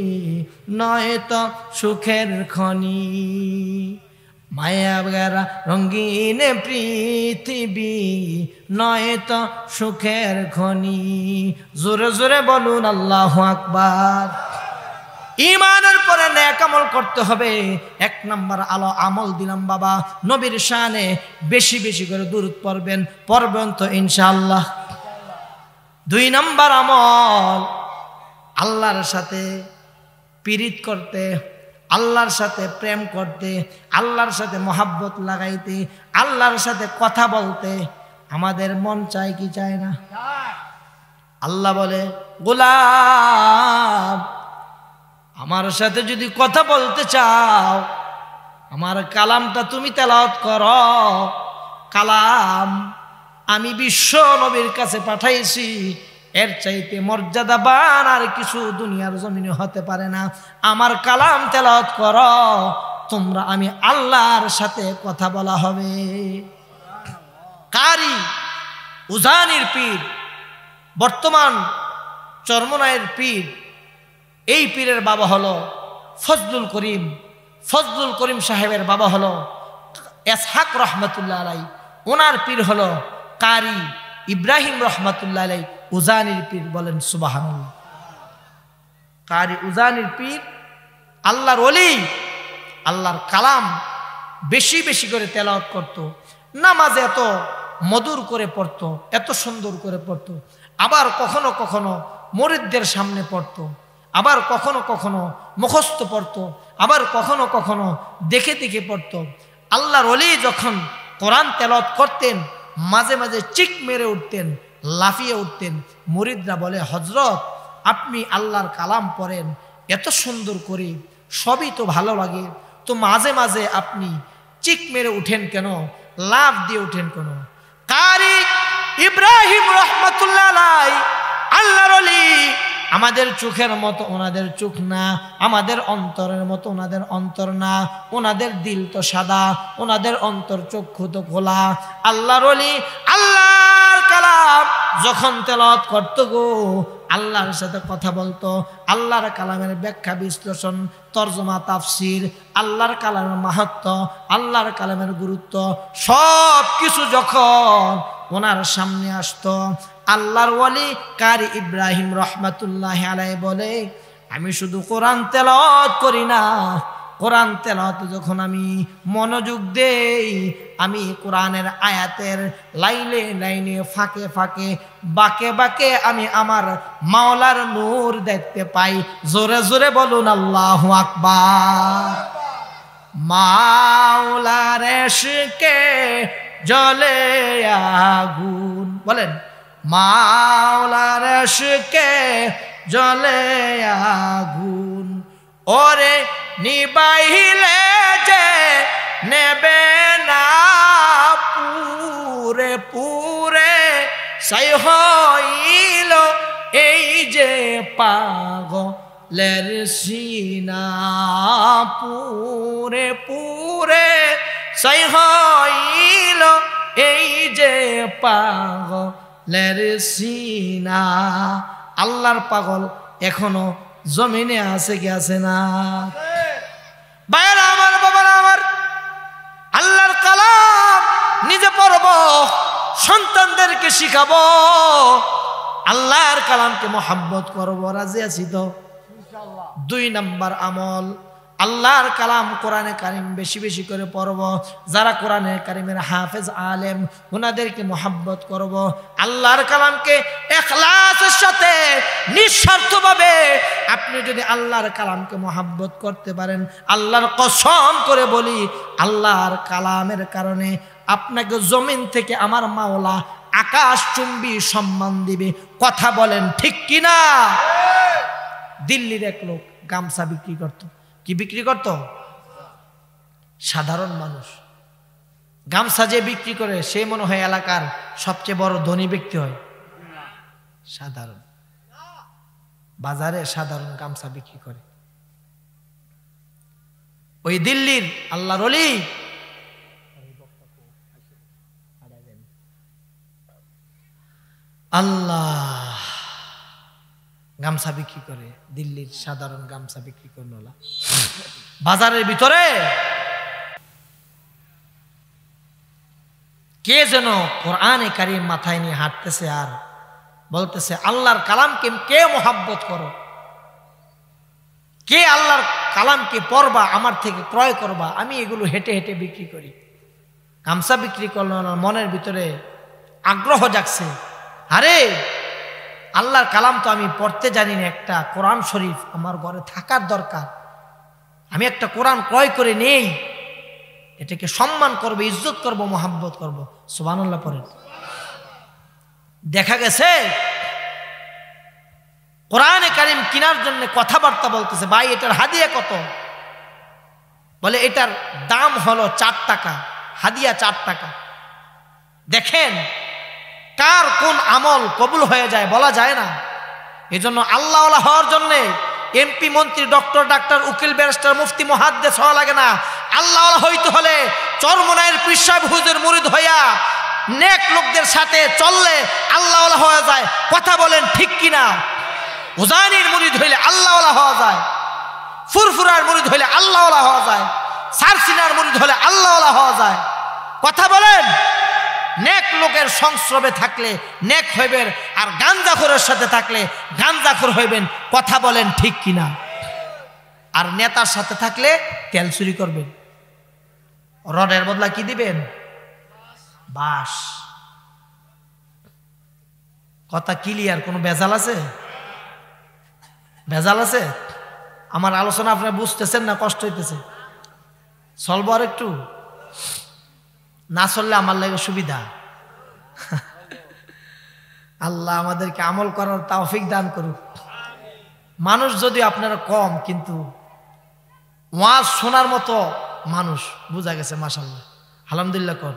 নয় তো সুখের খনি, মায়া গেরা রঙিন পৃথিবী নয় তো সুখের খনি। জোরে জোরে বলুন আল্লাহু আকবার। ঈমানের পরে নেক আমল করতে হবে। ১ নাম্বার আমল দিলাম বাবা, নবীর শানে বেশি বেশি করে দুরূদ পড়বেন তো ইনশাআল্লাহ। ২ নাম্বার আমল, আল্লাহর সাথে পীড়িত করতে, আল্লাহর সাথে প্রেম করতে, আল্লাহর সাথে মহাব্বত লাগাইতে, আল্লাহর সাথে কথা বলতে আমাদের মন চায় কি চায় না? আল্লাহ বলে, গোলাম আমার সাথে যদি কথা বলতে চাও আমার কালামটা তুমি তেলাওয়াত করো। কালাম আমি বিশ্ব নবীর কাছে পাঠাইছি, এর চাইতে মর্যাদাবান আর কিছু দুনিয়ার জমিনে হতে পারে না। আমার কালাম তেলাওয়াত করো, তোমরা আমি আল্লাহর সাথে কথা বলা হবে। কারি উজানির পীর, বর্তমান চরমনায়ের পীর, এই পীরের বাবা হলো ফজলুল করিম। ফজলুল করিম সাহেবের বাবা হলো ইসহাক রহমতুল্লাহ আলাই। ওনার পীর হলো কারি ইব্রাহিম রহমতুল্লাহ আলাই উজানির পীর। বলেন সুবহানাল্লাহ। কারি উজানির পীর আল্লাহর ওলি, আল্লাহর কালাম বেশি বেশি করে তেলাওয়াত করত। নামাজে এত মধুর করে পড়তো, এত সুন্দর করে পড়তো। আবার কখনো কখনো মুরিদদের সামনে পড়তো, আবার কখনো কখনো মুখস্থ পড়তো, আবার কখনো কখনো দেখে দেখে পড়তো। আল্লাহর ওলি যখন কোরআন তেলাওয়াত করতেন, মাঝে মাঝে চিক মেরে উঠতেন, লাফিয়ে উঠতেন। মুরিদরা বলে, হযরত আপনি আল্লাহর কালাম পড়েন এত সুন্দর করে, সবই তো ভালো লাগে, তো মাঝে মাঝে আপনি চিক মেরে উঠেন কেন, লাফ দিয়ে উঠেন কেন? কারি ইব্রাহিম রহমতুল্লাহ আলাই আল্লাহর ওলি, আমাদের চোখের মতো ওনাদের চোখ না, আমাদের অন্তরের মতো ওনাদের অন্তর না। ওনাদের দিল তো সাদা, ওনাদের অন্তর চক্ষু তো খোলা। আল্লাহর ওলি আল্লাহর কালাম যখন তেলাওয়াত করতো গো, আল্লাহর সাথে কথা বলতো। আল্লাহর কালামের ব্যাখ্যা বিশ্লেষণ, তরজমা, তাফসির, আল্লাহর কালামের মাহাত্ম্য, আল্লাহর কালামের গুরুত্ব সব কিছু যখন ওনার সামনে আসতো, আল্লাহর ওলি কারি ইব্রাহিম রহমাতুল্লাহ আলাইহি বলে, আমি শুধু কোরআন তেলাওয়াত করি না, কোরআন তেলাওয়াতে যখন আমি মনোযোগ দেই, আমি কোরআনের আয়াতের লাইনে লাইনে, ফাঁকে ফাঁকে, বাঁকে বাঁকে আমি আমার মাওলার নূর দেখতে পাই। জোরে জোরে বলুন আল্লাহু আকবার। মাওলার ইশকে জ্বলে আগুন, বলেন মাওলার ইশকে জ্বলে আগুন, ওরে নিবাইলে যে নেবে না পুরে পুরে, সাই হইল এই যে পাগলের সিনা, পুরে পুরে সাই হইল এই যে পাগলের সিনা। আল্লাহর পাগল এখনো জমিনে আছে কি আছে না? ভাইরা আমার, বাবারা আমার, আল্লাহর কালাম নিজে পড়ব, সন্তানদেরকে শিখাবো, আল্লাহর কালামকে মহব্বত করবো। রাজি আছি তো? 2 নাম্বার আমল, আল্লাহর কালাম কোরআনে কারিম বেশি বেশি করে পড়ব। যারা কোরআনে কারিমের হাফেজ আলেম, ওনাদেরকে মহব্বত করব। আল্লাহর কালামকে ইখলাসের সাথে নিঃস্বার্থভাবে আপনি যদি আল্লাহর কালামকে মহব্বত করতে পারেন, আল্লাহর কসম করে বলি, আল্লাহর কালামের কারণে আপনাকে জমিন থেকে আমার মাওলা আকাশ চুম্বি সম্মান দিবে। কথা বলেন ঠিক কিনা? দিল্লির এক লোক গামছা বিক্রি করত। কি বিক্রি করত? সাধারণ মানুষ। গামছা যে বিক্রি করে সে মনে হয় এলাকার সবচেয়ে বড় ধনী ব্যক্তি হয়? সাধারণ, বাজারে সাধারণ গামছা বিক্রি করে। ওই দিল্লির আল্লাহর ওলি আল্লাহ গামছা বিক্রি করে, দিল্লির সাধারণ গামছা বিক্রি করে। বাজারের ভিতরে কে যেন কোরআনে কারিম মাথায় নিয়ে হাঁটতেছে আর বলতেছে, আল্লাহর কালামকে কে মহব্বত করো, কে আল্লাহর কালামকে পড়বা, আমার থেকে ক্রয় করবা, আমি এগুলো হেঁটে হেঁটে বিক্রি করি। গামছা বিক্রি করলো, মনের ভিতরে আগ্রহ জাগছে, আরে আল্লাহর কালাম তো আমি পড়তে জানি না, একটা কোরআন শরীফ আমার ঘরে থাকার দরকার, আমি একটা কোরআন ক্রয় করে নেই, এটাকে সম্মান করবো, ইজ্জত করবো, মহব্বত করবো। সুবহানাল্লাহ পড়েন। দেখা গেছে কোরআনে কারিম কেনার জন্য কথাবার্তা বলতেছে, ভাই এটার হাদিয়া কত? বলে এটার দাম হলো 4 টাকা, হাদিয়া 4 টাকা। দেখেন কার কোন আমল কবুল হয়ে যায় বলা যায় না। এজন্য আল্লাহওয়ালা হওয়ার জন্য এমপি, মন্ত্রী, ডক্টর, ডাক্তার, উকিল, ব্যারিস্টার, মুফতি, মুহাদ্দিস হওয়া লাগে না। আল্লাহওয়ালা হইতে হলে চরমনাইয়ের পীর সাহেব হুজুর মুরিদ হইয়া নেক লোকদের সাথে চললে আল্লাহওয়ালা হওয়া যায়। কথা বলেন ঠিক কিনা? হুজাইনের মুরিদ হইলে আল্লাহওয়ালা হওয়া যায়, ফুরফুরার মুরিদ হইলে আল্লাহওয়ালা হওয়া যায়, সারসিনার মুরিদ হলে আল্লাহওয়ালা হওয়া যায়। কথা বলেন। নেক লোকের সংস্রবে থাকলে নেক হইবেন, আর গাঞ্জাখোরের সাথে থাকলে গাঞ্জাখোর হইবেন। কথা বলেন ঠিক কিনা? আর নেতার সাথে থাকলে তেল চুরি করবেন, রডের বদলা কি দিবেন? বাস। কথা ক্লিয়ার? কোনো ভেজাল আছে? ভেজাল আছে? আমার আলোচনা আপনারা বুঝতেছেন না? কষ্ট হইতেছে? চলবো আর একটু? না চললে আমার লাগে সুবিধা। আল্লাহ আমাদেরকে আমল করার তৌফিক দান করুক। মানুষ যদি আপনারা কম, কিন্তু ওয়াজ শোনার মতো মানুষ বুঝা গেছে। মাশাআল্লাহ, আলহামদুলিল্লাহ কর।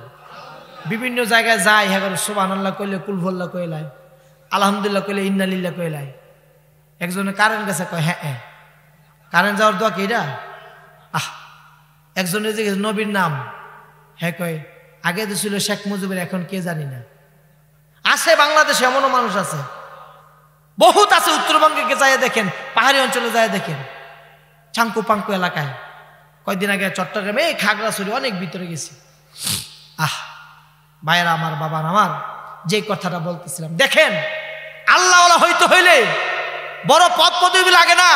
বিভিন্ন জায়গায় যায়, হ্যাঁ সুবহানাল্লাহ কইলে কুলহুল্লাহ কইলাই, আলহামদুলিল্লাহ কইলে ইন্নালিল্লাহ কইলাই। একজনে কারেন্ট গেছে কয় হ্যাঁ হ্যাঁ, কারেন্ট যাওয়ার দোয়া কি এটা? একজনে যে নবীর নাম, হ্যাঁ কয় আগে তো ছিল শেখ মুজিবের, এখন কে জানি না। আছে বাংলাদেশে এমনও মানুষ আছে, বহুত আছে। উত্তরবঙ্গে যায় দেখেন, পাহাড়ি অঞ্চলে যায় দেখেন, চাঙ্কু পাঙ্কু এলাকায়। কয়েকদিন আগে চট্টগ্রামে এই খাগড়াছড়ি অনেক ভিতরে গেছি। ভাইরা আমার, বাবার আমার, যে কথাটা বলতেছিলাম, দেখেন আল্লাহওয়ালা হইতে হইলে বড় পদ পদবি লাগে না,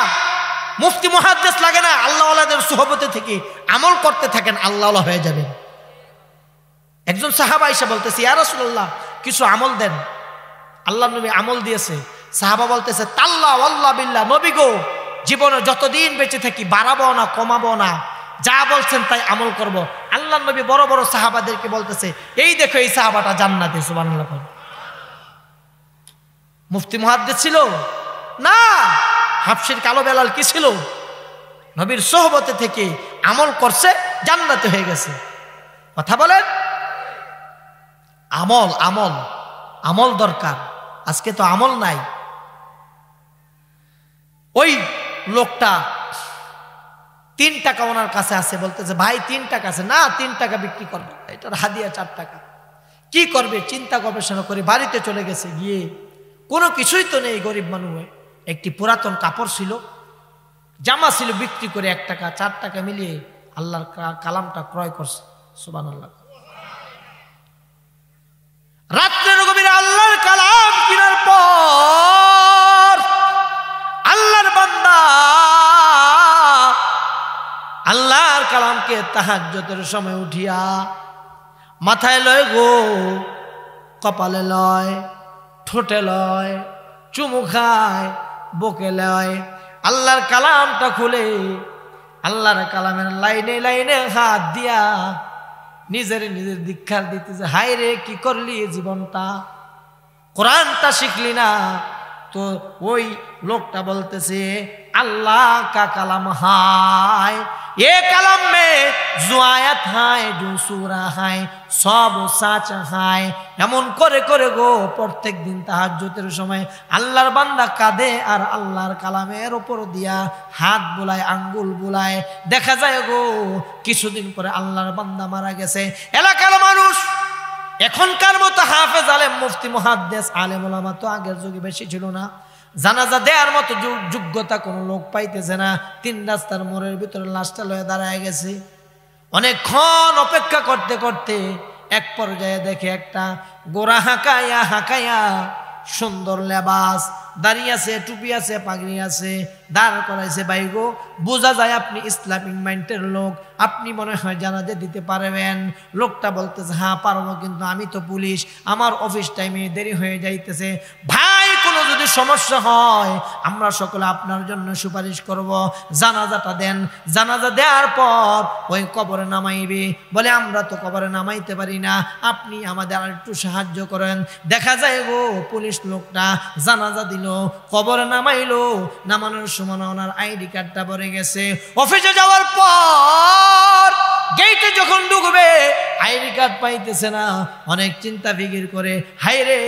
মুফতি মুহাদ্দিস লাগে না। আল্লাহওয়ালাদের সোহবতে থেকে আমল করতে থাকেন, আল্লাহওয়ালা হয়ে যাবেন। একজন সাহাবা এসে বলতেছে, ইয়া রাসূলুল্লাহ কিছু আমল দেন। আল্লাহ নবী আমল দিয়েছে। সাহাবা বলতেছে, তাল্লাহ ওয়াল্লাহ বিল্লাহ, নবী গো জীবনে যতদিন বেঁচে থাকি বাড়াবো না কমাবো না, যা বলছেন তাই আমল করব। আল্লাহ নবী বড় বড় সাহাবাদেরকে বলতেছে, এই দেখো এই সাহাবাটা জান্নাতে। সুবহানাল্লাহ। মুফতি মুহাদ্দিস ছিল না, হাবশির কালো বেলাল কি ছিল? নবীর সোহবতে থেকে আমল করছে, জান্নাতে হয়ে গেছে। কথা বলেন। আমল আমল আমল দরকার। আজকে তো আমল নাই। ওই লোকটা 3 টাকা ওনার কাছে আছে, বলতেছে ভাই 3 টাকা আছে। না, 3 টাকা বিক্রি করবে, এটার হাদিয়া 4 টাকা। কি করবে চিন্তা গবেষণা করে বাড়িতে চলে গেছে। গিয়ে কোনো কিছুই তো নেই, গরিব মানুষ। একটি পুরাতন কাপড় ছিল, জামা ছিল, বিক্রি করে 1 টাকা 4 টাকা মিলিয়ে আল্লাহর কালামটা ক্রয় করছে। সুবহানাল্লাহ। রাত্রের গভীরে আল্লাহর কালাম কিনার পর আল্লাহর বান্দা আল্লাহর কালামকে তাহাজ্জুদের সময় উঠিয়া মাথায় লয় গো, কপালে লয়, ঠোঁটে লয়, চুমু খায়, বুকে লয়। আল্লাহর কালামটা খুলে আল্লাহর কালামের লাইনে লাইনে হাত দিয়া নিজের দীক্ষার দিতেছে। হায় রে কি করলি জীবনটা, কোরআনটা শিখলি না। তো ওই লোকটা বলতেছে, अल्लाह का कलम है, ये कलम में जो आयत है जो सूरा है सब सच है। এমন করে করে গো প্রত্যেক দিন তাহাজ্জুদের সময় আল্লাহর বান্দা কাঁদে আর আল্লাহর কালামের উপর দিয়া হাত বুলায়, আঙ্গুল বুলায়। দেখা যায় গো কিছুদিন পরে আল্লাহর বান্দা মারা গেছে। এলাকার মানুষ এখনকার মতো হাফেজ আলেম মুফতি মুহাদ্দিস আলেম ওলামা তো আগের যুগে বেশি ছিল না। জানাজা দেওয়ার মতো যোগ্যতা কোনো লোক পাইতেছে না। 3 রাস্তার মোড়ের ভিতরে লাশটা লয়ে দাঁড়ায় গেছে। অনেকক্ষণ অপেক্ষা করতে করতে এক পর্যায়ে দেখে একটা গোরা হাঁকাইয়া হাঁকাইয়া সুন্দর লেবাস, দাঁড়িয়ে আছে, টুপি আছে, পাগড়ি আছে, দাঁড় করাইছে। ভাই গো বোঝা যায় আপনি ইসলামিক মাইন্ডের লোক, আপনি মনে হয় জানাজা দিতে পারবেন। লোকটা বলতেছে হ্যাঁ পারবো, কিন্তু আমি তো পুলিশ, আমার অফিস টাইমে দেরি হয়ে যাইতেছে। ভাই কোনো যদি সমস্যা হয় আমরা সকলে আপনার জন্য সুপারিশ করব, জানাজাটা দেন। জানাজা দেওয়ার পর ওই কবরে নামাইবে। বলে আমরা তো কবরে নামাইতে পারি না, আপনি আমাদের আর একটু সাহায্য করেন। দেখা যায় গো পুলিশ লোকটা জানাজা দিল, কবরে নামাইলো, নামানোর সময় ওনার আইডি কার্ডটা পড়ে গেছে। অফিসে যাওয়ার পর গেটে যখন ঢুকবে আইডি কার্ড পাইতেছে না, অনেক চিন্তা ফিকির করে, হাই রে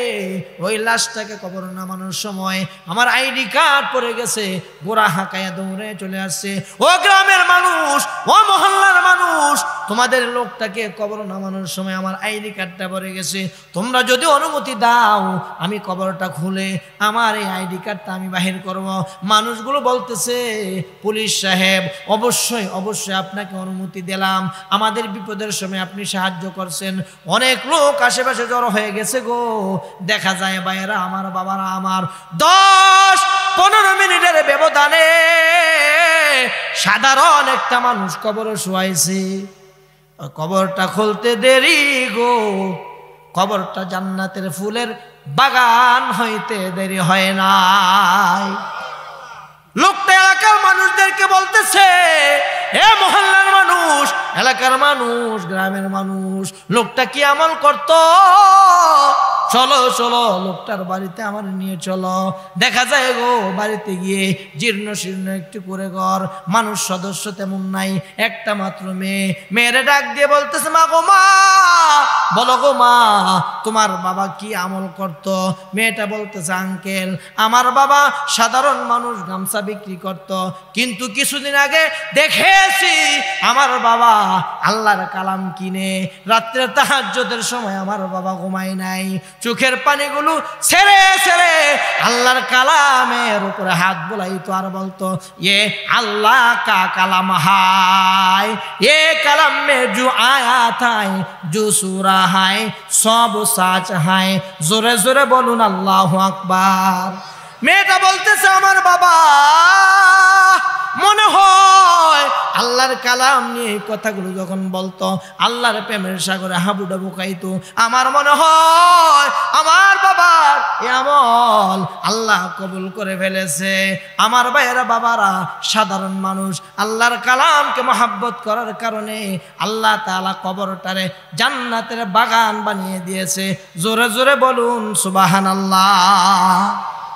ওই লাশটাকে কবর নামানোর সময় আমার আইডি কার্ড পড়ে গেছে। গোড়া হাঁকায়া দৌড়ে চলে আসছে, ও গ্রামের মানুষ, ও মহল্লার মানুষ, তোমাদের লোকটাকে কবর নামানোর সময় আমার আইডি কার্ডটা পড়ে গেছে, তোমরা যদি অনুমতি দাও আমি কবরটা খুলে আমার এই আইডি কার্ডটা আমি বাহির করব। মানুষগুলো বলতেছে পুলিশ সাহেব অবশ্যই অবশ্যই আপনাকে অনুমতি দিলাম, আমাদের বিপদের সময় আপনি সাহায্য করছেন। অনেক লোক আশেপাশে জড়ো হয়ে গেছে গো। দেখা যায় ভাইয়েরা আমার, বাবারা আমার, 10-15 মিনিটের ব্যবধানে সাধারণ একটা মানুষ কবরে শুয়াইছে। কবরটা খুলতে দেরি গো, কবরটা জান্নাতের ফুলের বাগান হইতে দেরি হয় নাই। লোকটা এলাকার মানুষদেরকে বলতেছে, এ মহল্লার মানুষ, এলাকার মানুষ, গ্রামের মানুষ, লোকটা কি আমল করত? চলো চলো লোকটার বাড়িতে আমার নিয়ে চলো। দেখা যায় গো বাড়িতে গিয়ে জীর্ণ শীর্ণ একটু করে ঘর, মানুষ সদস্য তেমন নাই, একটা মাত্র মেয়ে। মেয়েরে ডাক দিয়ে বলতেছে, মা গো মা, বলো গো মা তোমার বাবা কি আমল করত? মেয়েটা বলতেছে, আঙ্কেল আমার বাবা সাধারণ মানুষ, গামছা বিক্রি করত, কিন্তু কিছুদিন আগে দেখেছি আমার বাবা আল্লাহর কালাম কিনে রাত্রে তাহাজ্জুদের সময় আমার বাবা ঘুমায় নাই, চোখের পানিগুলো ছেড়ে ছেড়ে আল্লাহর কালামের উপরে হাত বোলাইতো আর বলতো, ये अल्लाह का कलम है, ये कलम में जो आयत है, जो सूरा है, सब सच है। जोरे जोरे बोलुन अल्लाहु আকবার। মেয়েটা বলতেছে, আমার বাবা মনে হয় আল্লাহর কালাম নিয়ে এই কথাগুলো যখন বলতো, আল্লাহর প্রেমের সাগরে হাবুডাবু খাইতো, আমার মনে হয় আমার বাবার আমল আল্লাহ কবুল করে ফেলেছে। আমার ভাইয়েরা বাবারা সাধারণ মানুষ, আল্লাহর কালামকে মহাব্বত করার কারণে আল্লাহ তাআলা কবরটারে জান্নাতের বাগান বানিয়ে দিয়েছে। জোরে জোরে বলুন সুবহানাল্লাহ।